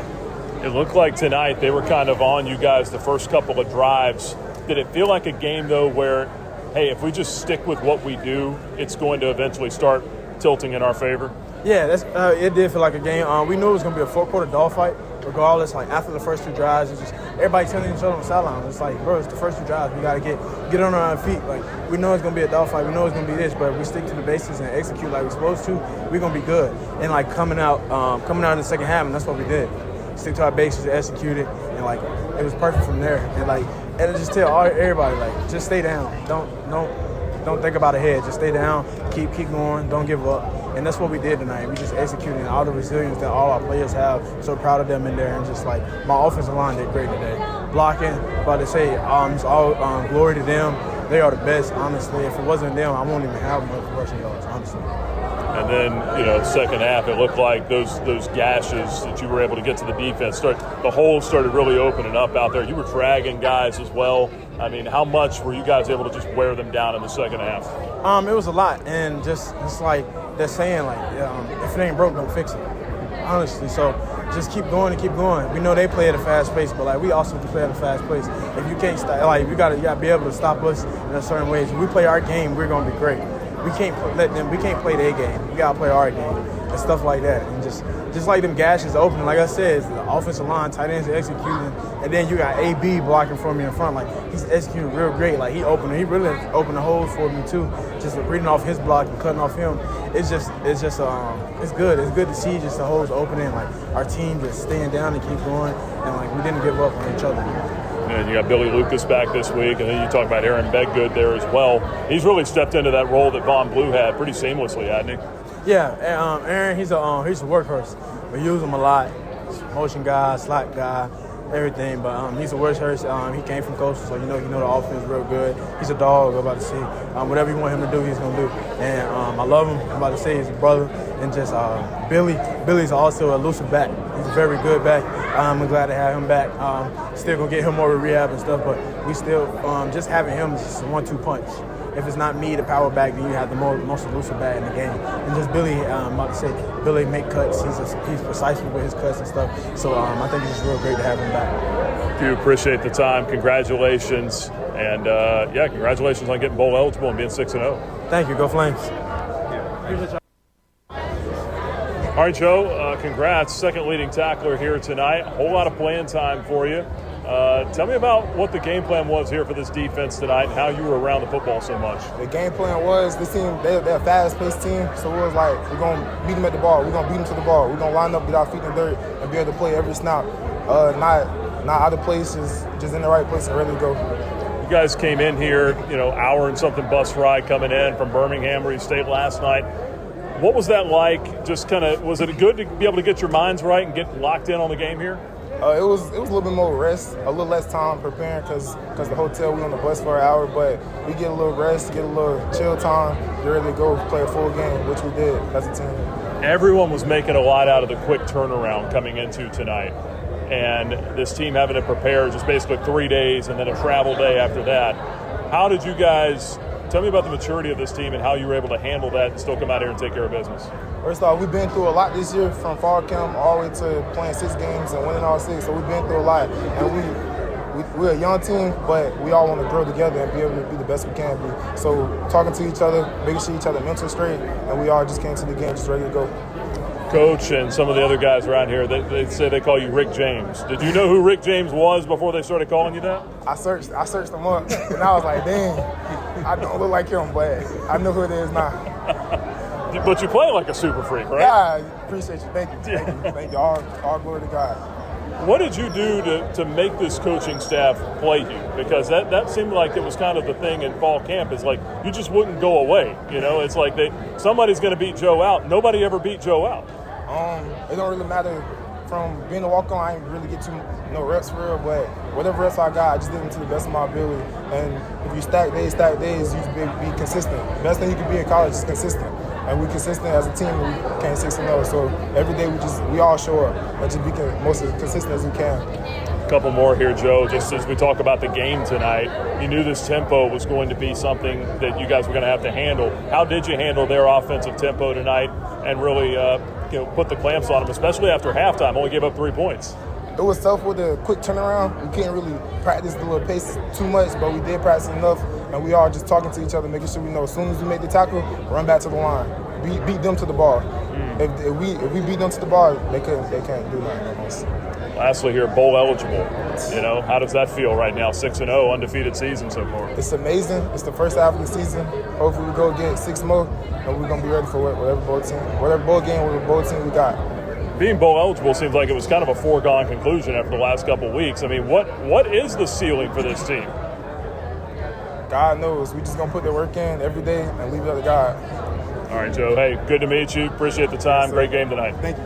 It looked like tonight they were kind of on you guys the first couple of drives. Did it feel like a game though where, hey, if we just stick with what we do, it's going to eventually start tilting in our favor? Yeah, it did feel like a game. We knew it was gonna be a 4-quarter dogfight. Regardless, like after the first 2 drives, it's just everybody telling each other on the sideline. It's like, bro, it's the first 2 drives. We gotta get on our feet. Like we know it's gonna be a dogfight. We know it's gonna be this, but if we stick to the basics and execute like we're supposed to, we're gonna be good. And like coming out in the second half, and that's what we did. Stick to our basics, execute it, and like it was perfect from there. And just tell everybody like, just stay down. Don't think about ahead. Just stay down. Keep going. Don't give up. And that's what we did tonight. We just executed all the resilience that all our players have. So proud of them in there. And just like my offensive line did great today. Blocking, about to say, it's all glory to them. They are the best, honestly. If it wasn't them, I won't even have much rushing yards, honestly. And then, second half, it looked like those gashes that you were able to get to the defense, the holes started really opening up out there. You were dragging guys as well. I mean, how much were you guys able to just wear them down in the second half? It was a lot, and just it's like they're saying, like, if it ain't broke, don't fix it. Honestly, so just keep going and keep going. We know they play at a fast pace, but like we also can play at a fast pace. If you can't stop, like you gotta be able to stop us in a certain ways. If we play our game, we're gonna be great. We can't play their game. We gotta play our game and stuff like that. And just like them gashes opening, like I said, it's the offensive line, tight ends are executing, and then you got AB blocking for me in front. Like he's executing real great. Like he really opened the holes for me too. Just reading off his block and cutting off him. It's good. It's good to see just the holes opening. Like our team just staying down and keep going, and like we didn't give up on each other. And you got Billy Lucas back this week, and then you talk about Aaron Bedgood there as well. He's really stepped into that role that Von Blue had pretty seamlessly, hasn't he? Yeah, Aaron, he's a workhorse. We use him a lot. Motion guy, slot guy, everything. But he's a workhorse. He came from Coastal, so he know the offense real good. He's a dog. I'm about to say whatever you want him to do, he's gonna do. And I love him. I'm about to say he's a brother. And just Billy's also a elusive back. He's a very good back. I'm glad to have him back. Still gonna get him more rehab and stuff, but we still just having him is just a 1-2 punch. If it's not me, the power back, then you have the most elusive back in the game. And just Billy, I'm about to say, Billy make cuts. He's precise with his cuts and stuff. So I think it's just real great to have him back. Do appreciate the time. Congratulations. And, congratulations on getting bowl eligible and being 6-0. Thank you. Go Flames. All right, Joe, congrats. Second leading tackler here tonight. A whole lot of playing time for you. Tell me about what the game plan was here for this defense tonight and how you were around the football so much. The game plan was this team, they're a fast-paced team, so it was like we're going to beat them at the ball. We're going to beat them to the ball. We're going to line up, get our feet in the dirt, and be able to play every snap. Not out of place, just in the right place and ready to go. You guys came in here, hour and something bus ride coming in from Birmingham where you stayed last night. What was that like? Just was it good to be able to get your minds right and get locked in on the game here? It was a little bit more rest, a little less time preparing because the hotel, we on the bus for an hour, but we get a little rest, get a little chill time, get ready to go play a full game, which we did as a team. Everyone was making a lot out of the quick turnaround coming into tonight, and this team having to prepare just basically 3 days and then a travel day after that. How did you guys – tell me about the maturity of this team and how you were able to handle that and still come out here and take care of business. First off, we've been through a lot this year, from fall camp all the way to playing 6 games and winning all 6. So we've been through a lot, and we're a young team, but we all want to grow together and be able to be the best we can be. So talking to each other, making sure each other mental straight, and we all just came to the game just ready to go. Coach and some of the other guys around here, they say they call you Rick James. Did you know who Rick James was before they started calling you that? I searched him up, and I was like, dang, I don't look like him, but I know who it is now. But you play like a super freak, right? Yeah, I appreciate you. Thank you. Thank you. All glory to God. What did you do to make this coaching staff play you? Because that seemed like it was kind of the thing in fall camp. Is like you just wouldn't go away. You know, it's like somebody's going to beat Joe out. Nobody ever beat Joe out. It don't really matter. From being a walk-on, I didn't really get no reps for real, but whatever reps I got, I just did them to the best of my ability. And if you stack days, you just be consistent. The best thing you can be in college is consistent. And we're consistent as a team, and we came 6-0. So every day we all show up and just be most as consistent as we can. A couple more here, Joe. Just as we talk about the game tonight, you knew this tempo was going to be something that you guys were going to have to handle. How did you handle their offensive tempo tonight and really put the clamps on them, especially after halftime? Only gave up 3 points. It was tough with the quick turnaround. We couldn't really practice the little pace too much, but we did practice enough, and we all just talking to each other, making sure we know as soon as we make the tackle, run back to the line, beat them to the ball. If we beat them to the ball, they can't do nothing almost. Lastly here, bowl eligible. How does that feel right now? 6-0, undefeated season so far. It's amazing. It's the first half of the season. Hopefully we go get 6 more, and we're gonna be ready for whatever bowl game, whatever bowl team we got. Being bowl eligible seems like it was kind of a foregone conclusion after the last couple of weeks. I mean, what is the ceiling for this team? God knows. We just gonna put the work in every day and leave it up to God. All right, Joe. Hey, good to meet you. Appreciate the time. Great game tonight. Thank you.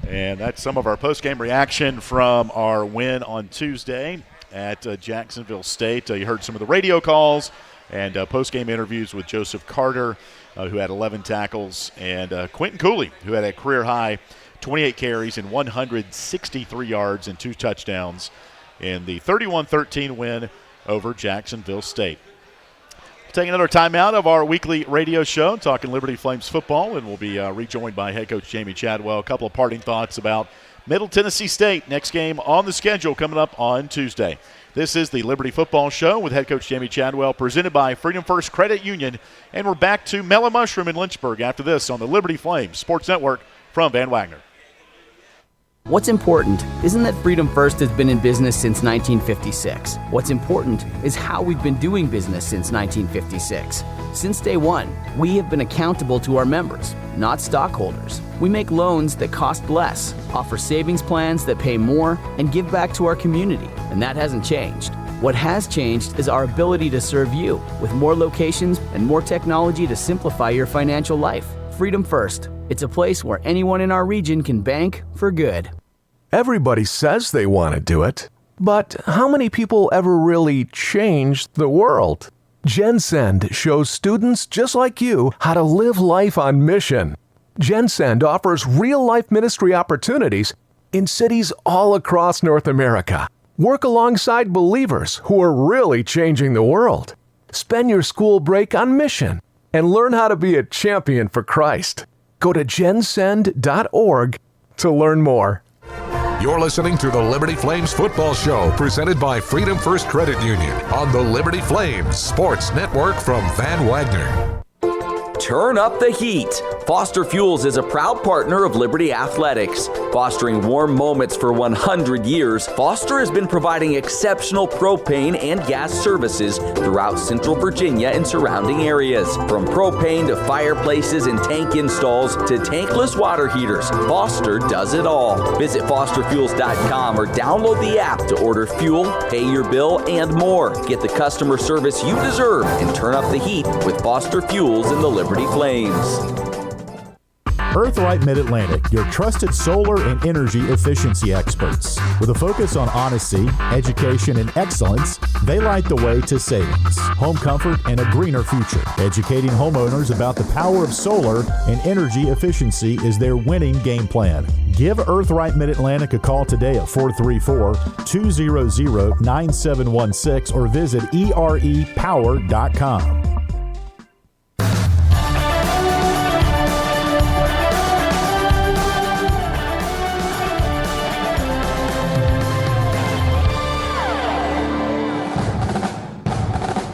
And that's some of our post-game reaction from our win on Tuesday at Jacksonville State. You heard some of the radio calls and post-game interviews with Joseph Carter, who had 11 tackles, and Quentin Cooley, who had a career-high 28 carries and 163 yards and 2 touchdowns in the 31-13 win over Jacksonville State. We'll take another timeout of our weekly radio show, talking Liberty Flames football, and we'll be rejoined by head coach Jamey Chadwell. A couple of parting thoughts about Middle Tennessee State. Next game on the schedule coming up on Tuesday. This is the Liberty Football Show with head coach Jamey Chadwell, presented by Freedom First Credit Union. And we're back to Mellow Mushroom in Lynchburg after this on the Liberty Flames Sports Network from Van Wagner. What's important isn't that Freedom First has been in business since 1956. What's important is how we've been doing business since 1956. Since day one, we have been accountable to our members, not stockholders. We make loans that cost less, offer savings plans that pay more, and give back to our community, and that hasn't changed. What has changed is our ability to serve you with more locations and more technology to simplify your financial life. Freedom First. It's a place where anyone in our region can bank for good. Everybody says they want to do it, but how many people ever really change the world? GenSend shows students just like you how to live life on mission. GenSend offers real-life ministry opportunities in cities all across North America. Work alongside believers who are really changing the world. Spend your school break on mission and learn how to be a champion for Christ. Go to gensend.org to learn more. You're listening to the Liberty Flames Football Show, presented by Freedom First Credit Union on the Liberty Flames Sports Network from Van Wagner. Turn up the heat. Foster Fuels is a proud partner of Liberty Athletics. Fostering warm moments for 100 years, Foster has been providing exceptional propane and gas services throughout Central Virginia and surrounding areas. From propane to fireplaces and tank installs to tankless water heaters, Foster does it all. Visit fosterfuels.com or download the app to order fuel, pay your bill, and more. Get the customer service you deserve and turn up the heat with Foster Fuels and the Liberty Flames. Earthlight Mid-Atlantic, your trusted solar and energy efficiency experts. With a focus on honesty, education, and excellence, they light the way to savings, home comfort, and a greener future. Educating homeowners about the power of solar and energy efficiency is their winning game plan. Give Earthlight Mid-Atlantic a call today at 434-200-9716 or visit erepower.com.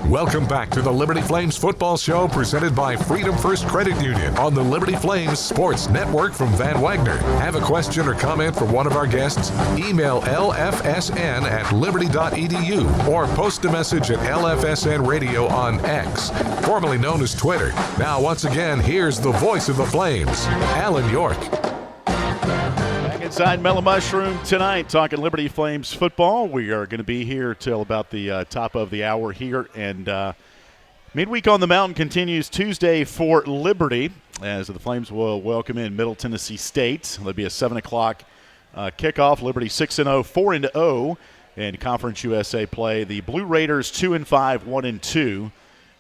Welcome back to the Liberty Flames Football Show presented by Freedom First Credit Union on the Liberty Flames Sports Network from Van Wagner. Have a question or comment for one of our guests? Email lfsn@liberty.edu or post a message at LFSN Radio on X, formerly known as Twitter. Now, once again, here's the voice of the Flames, Alan York. Inside Mellow Mushroom tonight, talking Liberty Flames football. We are going to be here till about the top of the hour here. And midweek on the mountain continues Tuesday for Liberty, as the Flames will welcome in Middle Tennessee State. There'll be a 7 o'clock kickoff. Liberty 6-0, 4-0 in Conference USA play. The Blue Raiders 2-5, 1-2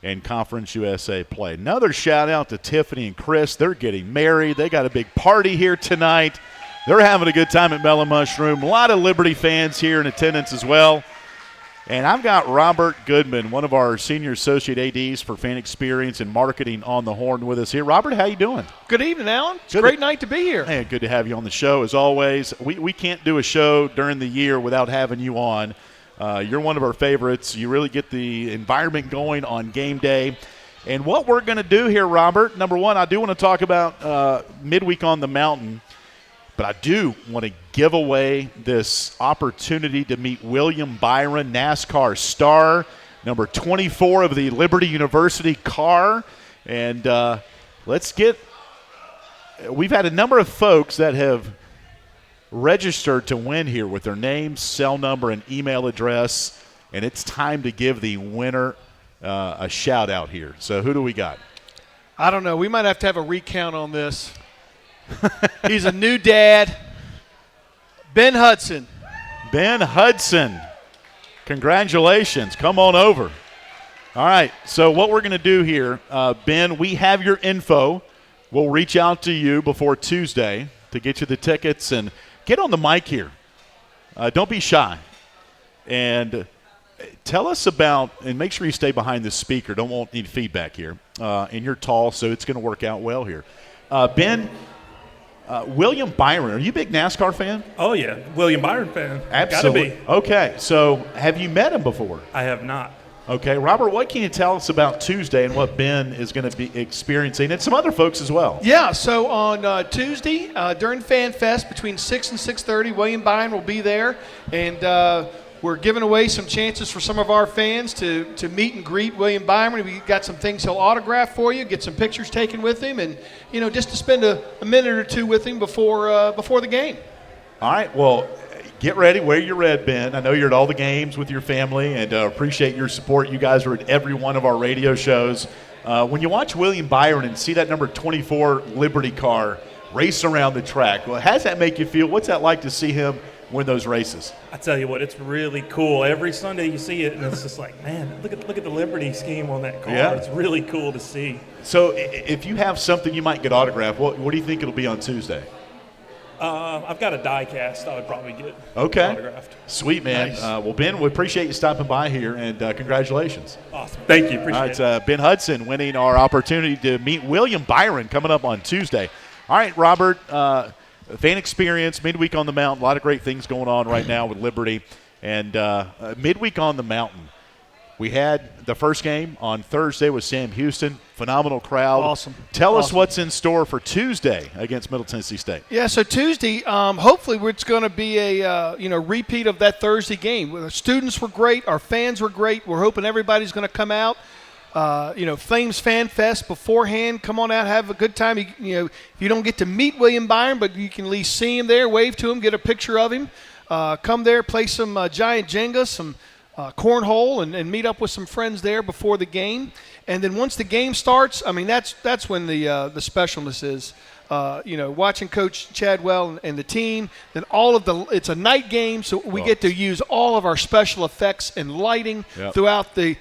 in Conference USA play. Another shout out to Tiffany and Chris. They're getting married. They got a big party here tonight. They're having a good time at Mellow Mushroom. A lot of Liberty fans here in attendance as well. And I've got Robert Goodman, one of our senior associate ADs for fan experience and marketing, on the horn with us here. Robert, how you doing? Good evening, Alan. It's a great night to be here. Hey, good to have you on the show as always. We can't do a show during the year without having you on. You're one of our favorites. You really get the environment going on game day. And what we're going to do here, Robert, number one, I do want to talk about midweek on the mountain. But I do want to give away this opportunity to meet William Byron, NASCAR star, number 24 of the Liberty University car. And we've had a number of folks that have registered to win here with their name, cell number, and email address. And it's time to give the winner a shout out here. So who do we got? I don't know. We might have to have a recount on this. He's a new dad. Ben Hudson. Ben Hudson. Congratulations. Come on over. All right. So what we're going to do here, Ben, we have your info. We'll reach out to you before Tuesday to get you the tickets. And get on the mic here. Don't be shy. And tell us about, and make sure you stay behind the speaker. Don't want any feedback here. And you're tall, so it's going to work out well here. Ben, William Byron, are you a big NASCAR fan? Oh, yeah. William Byron fan. Absolutely. Gotta be. Okay, so have you met him before? I have not. Okay, Robert, what can you tell us about Tuesday and what Ben is going to be experiencing, and some other folks as well? Yeah, so on Tuesday, during Fan Fest, between 6 and 6:30, William Byron will be there, and we're giving away some chances for some of our fans to meet and greet William Byron. We got some things he'll autograph for you, get some pictures taken with him, and just to spend a minute or two with him before the game. All right, well, get ready. Wear your red, Ben. I know you're at all the games with your family, and appreciate your support. You guys are at every one of our radio shows. When you watch William Byron and see that number 24 Liberty car race around the track, well, how does that make you feel? What's that like to see him win those races? I tell you what, it's really cool. Every Sunday you see it, and it's just like, man, look at the Liberty scheme on that car. Yeah. It's really cool to see. So if you have something you might get autographed, what do you think it'll be on Tuesday? I've got a die cast I would probably get autographed. Sweet, man. Nice. Well, Ben, we appreciate you stopping by here, and congratulations. Awesome. Thank you. Appreciate it. Ben Hudson winning our opportunity to meet William Byron coming up on Tuesday. All right, Robert, fan experience, midweek on the mountain, a lot of great things going on right now with Liberty. And midweek on the mountain, we had the first game on Thursday with Sam Houston. Phenomenal crowd. Awesome. Tell us what's in store for Tuesday against Middle Tennessee State. Yeah, so Tuesday, hopefully it's going to be a repeat of that Thursday game. The students were great. Our fans were great. We're hoping everybody's going to come out. Flames Fan Fest beforehand. Come on out, have a good time. If you don't get to meet William Byron, but you can at least see him there, wave to him, get a picture of him. Come there, play some giant Jenga, some cornhole, and meet up with some friends there before the game. And then once the game starts, that's when the specialness is. watching Coach Chadwell and the team, then it's a night game, so we get to use all of our special effects and lighting throughout the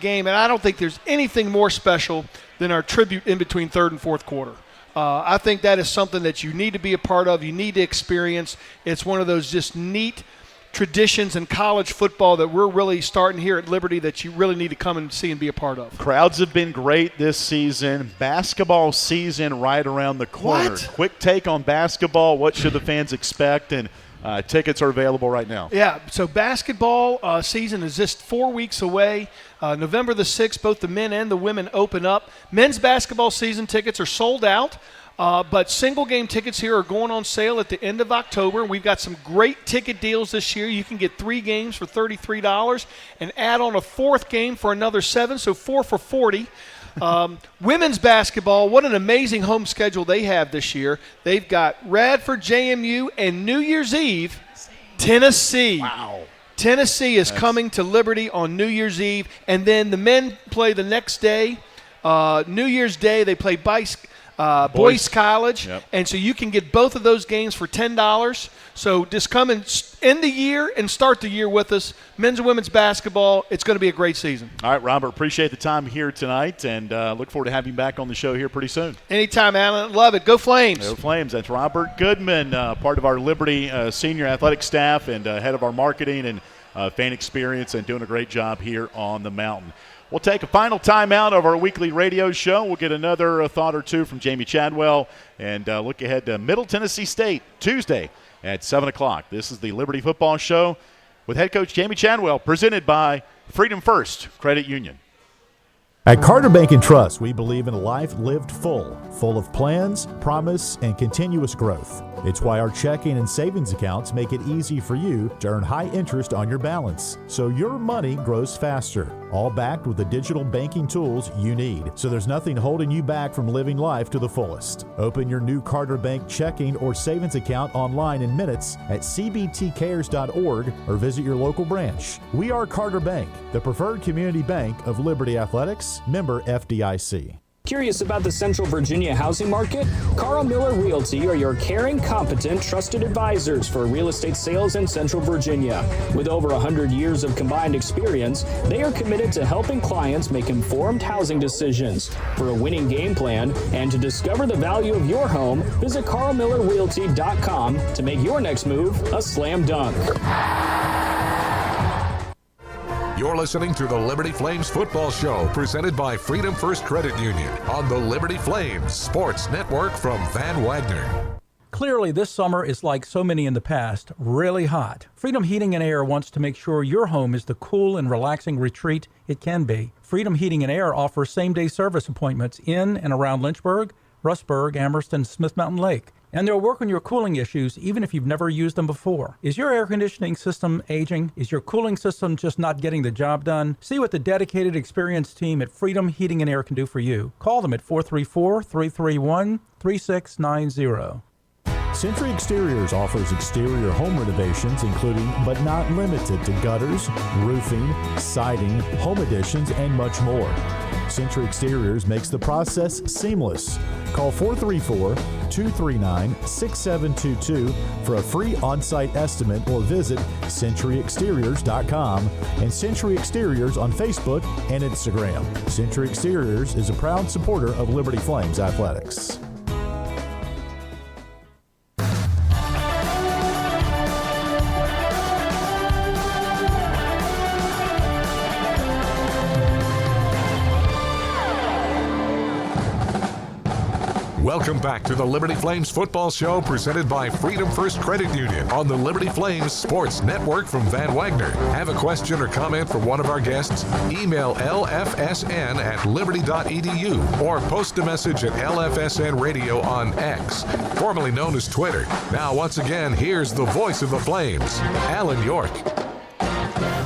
game. And I don't think there's anything more special than our tribute in between third and fourth quarter. I think that is something that you need to be a part of. You need to experience. It's one of those just neat traditions in college football that we're really starting here at Liberty that you really need to come and see and be a part of. Crowds have been great this season. Basketball season right around the corner. What? Quick take on basketball. What should the fans expect? And tickets are available right now. Yeah, so basketball season is just 4 weeks away. November the 6th, both the men and the women open up. Men's basketball season tickets are sold out. But single-game tickets here are going on sale at the end of October. We've got some great ticket deals this year. You can get 3 games for $33 and add on a 4th game for another $7, so 4 for $40. Women's basketball, what an amazing home schedule they have this year. They've got Radford, JMU, and New Year's Eve, Tennessee. Wow. Tennessee is coming to Liberty on New Year's Eve, and then the men play the next day. New Year's Day, they play Boyce College, and so you can get both of those games for $10. So just come and end the year and start the year with us. Men's and women's basketball, it's going to be a great season. All right, Robert, appreciate the time here tonight, and look forward to having you back on the show here pretty soon. Anytime, Alan. Love it. Go Flames. Go Flames. That's Robert Goodman, part of our Liberty senior athletic staff and head of our marketing and fan experience, and doing a great job here on the mountain. We'll take a final timeout of our weekly radio show. We'll get another thought or two from Jamey Chadwell and look ahead to Middle Tennessee State Tuesday at 7 o'clock. This is the Liberty Football Show with head coach Jamey Chadwell, presented by Freedom First Credit Union. At Carter Bank and Trust, we believe in a life lived full of plans, promise, and continuous growth. It's why our checking and savings accounts make it easy for you to earn high interest on your balance, so your money grows faster, all backed with the digital banking tools you need, so there's nothing holding you back from living life to the fullest. Open your new Carter Bank checking or savings account online in minutes at cbtcares.org or visit your local branch. We are Carter Bank, the preferred community bank of Liberty Athletics, member FDIC. Curious about the Central Virginia housing market? Carl Miller Realty are your caring, competent, trusted advisors for real estate sales in Central Virginia. With over 100 years of combined experience, they are committed to helping clients make informed housing decisions. For a winning game plan and to discover the value of your home, visit carlmillerrealty.com to make your next move a slam dunk. You're listening to the Liberty Flames Football Show, presented by Freedom First Credit Union on the Liberty Flames Sports Network from Van Wagner. Clearly, this summer is like so many in the past, really hot. Freedom Heating and Air wants to make sure your home is the cool and relaxing retreat it can be. Freedom Heating and Air offers same-day service appointments in and around Lynchburg, Rustburg, Amherst, and Smith Mountain Lake. And they'll work on your cooling issues even if you've never used them before. Is your air conditioning system aging? Is your cooling system just not getting the job done? See what the dedicated, experienced team at Freedom Heating and Air can do for you. Call them at 434-331-3690. Century Exteriors offers exterior home renovations, including but not limited to gutters, roofing, siding, home additions, and much more. Century Exteriors makes the process seamless. Call 434-239-6722 for a free on-site estimate or visit centuryexteriors.com and Century Exteriors on Facebook and Instagram. Century Exteriors is a proud supporter of Liberty Flames Athletics. Welcome back to the Liberty Flames Football Show, presented by Freedom First Credit Union on the Liberty Flames Sports Network from Van Wagner. Have a question or comment for one of our guests? Email lfsn@liberty.edu or post a message at LFSN Radio on X, formerly known as Twitter. Now, once again, here's the voice of the Flames, Alan York.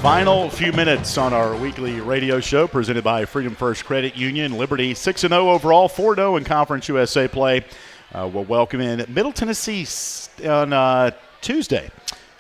Final few minutes on our weekly radio show presented by Freedom First Credit Union. Liberty 6-0 overall, 4-0 in Conference USA play. We'll welcome in Middle Tennessee on Tuesday.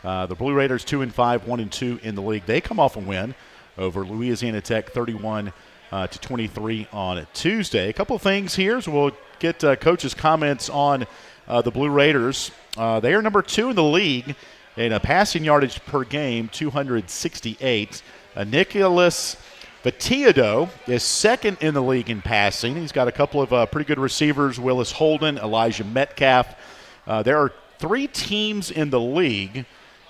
The Blue Raiders 2-5, 1-2 in the league. They come off a win over Louisiana Tech 31-23 on Tuesday. A couple of things here, so we'll get Coach's comments on the Blue Raiders. They are number 2 in the league in a passing yardage per game, 268. Nicholas Vitiado is second in the league in passing. He's got a couple of pretty good receivers, Willis Holden, Elijah Metcalf. There are 3 teams in the league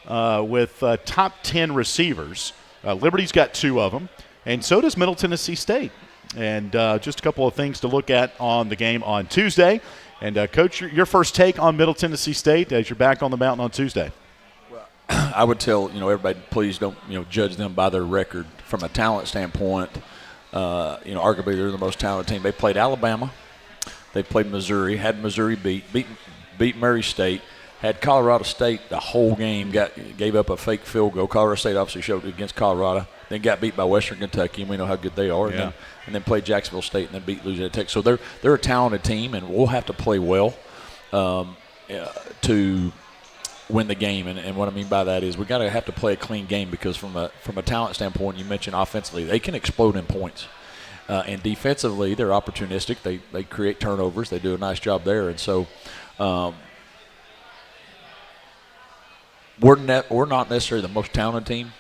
with top 10 receivers. Liberty's got 2 of them, and so does Middle Tennessee State. And just a couple of things to look at on the game on Tuesday. And, Coach, your first take on Middle Tennessee State as you're back on the mountain on Tuesday. I would tell everybody, please don't judge them by their record. From a talent standpoint, arguably they're the most talented team. They played Alabama, they played Missouri, had Missouri beat Murray State, had Colorado State the whole game, gave up a fake field goal. Colorado State obviously showed it against Colorado, then got beat by Western Kentucky, and we know how good they are. Yeah. And then played Jacksonville State and then beat Louisiana Tech. So they're a talented team, and we'll have to play well to win the game. And what I mean by that is we have to play a clean game, because from a talent standpoint, you mentioned offensively, they can explode in points. And defensively, they're opportunistic. They create turnovers. They do a nice job there. And so we're not necessarily the most talented team.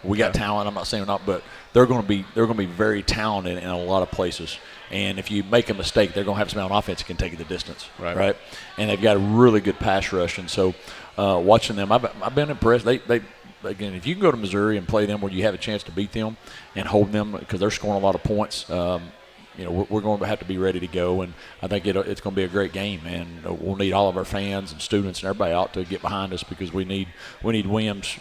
We got talent. I'm not saying we're not, but they're going to be very talented in a lot of places. And if you make a mistake, they're going to have somebody on offense that can take it the distance, right? And they've got a really good pass rush. And so watching them, I've been impressed. They again, if you can go to Missouri and play them where you have a chance to beat them and hold them, because they're scoring a lot of points, we're going to have to be ready to go. And I think it's going to be a great game. And we'll need all of our fans and students and everybody out to get behind us, because we need Williams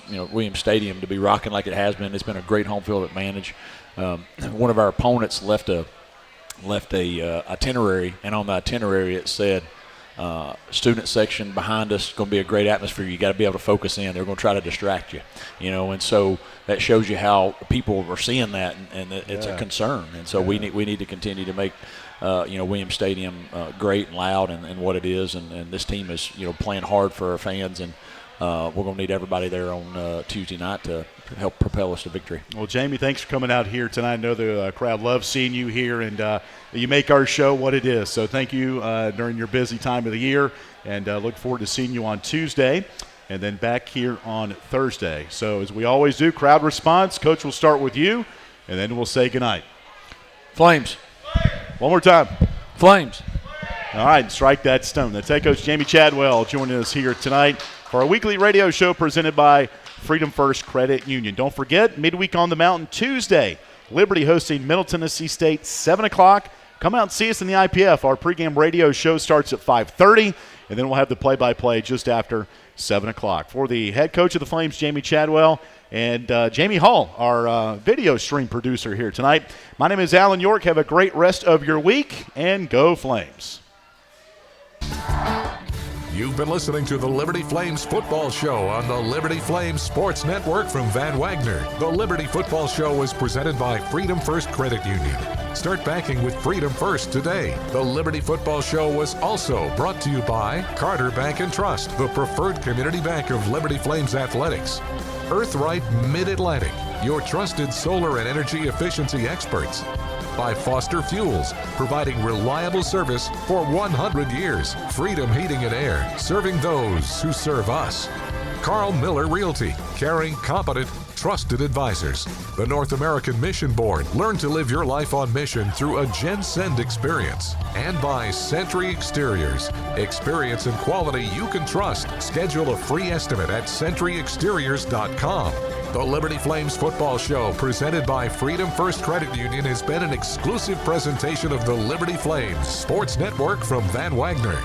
Stadium to be rocking like it has been. It's been a great home field advantage. One of our opponents left a itinerary, and on the itinerary it said, student section behind us, going to be a great atmosphere. You got to be able to focus in. They're going to try to distract you, and so that shows you how people are seeing that, and it's a concern. And so we need to continue to make Williams Stadium great and loud and what it is. And this team is playing hard for our fans, and we're going to need everybody there on Tuesday night to help propel us to victory. Well, Jamey, thanks for coming out here tonight. I know the crowd loves seeing you here, and you make our show what it is. So thank you during your busy time of the year, and look forward to seeing you on Tuesday and then back here on Thursday. So as we always do, crowd response. Coach, will start with you, and then we'll say goodnight. Flames. One more time. Flames. All right, strike that stone. That's head coach Jamey Chadwell joining us here tonight for our weekly radio show presented by Freedom First Credit Union. Don't forget, midweek on the mountain Tuesday, Liberty hosting Middle Tennessee State, 7 o'clock. Come out and see us in the IPF. Our pregame radio show starts at 5:30, and then we'll have the play-by-play just after 7 o'clock. For the head coach of the Flames, Jamey Chadwell, and Jamie Hall, our video stream producer here tonight, my name is Alan York. Have a great rest of your week, and go Flames. You've been listening to the Liberty Flames Football Show on the Liberty Flames Sports Network from Van Wagner. The Liberty Football Show is presented by Freedom First Credit Union. Start banking with Freedom First today. The Liberty Football Show was also brought to you by Carter Bank and Trust, the preferred community bank of Liberty Flames Athletics. Earthright Mid-Atlantic, your trusted solar and energy efficiency experts. By Foster Fuels, providing reliable service for 100 years. Freedom Heating and Air, serving those who serve us. Carl Miller Realty, caring, competent, trusted advisors. The North American Mission Board, learn to live your life on mission through a GenSend experience. And by Sentry Exteriors, experience and quality you can trust. Schedule a free estimate at sentryexteriors.com. The Liberty Flames Football Show, presented by Freedom First Credit Union, has been an exclusive presentation of the Liberty Flames Sports Network from Van Wagner.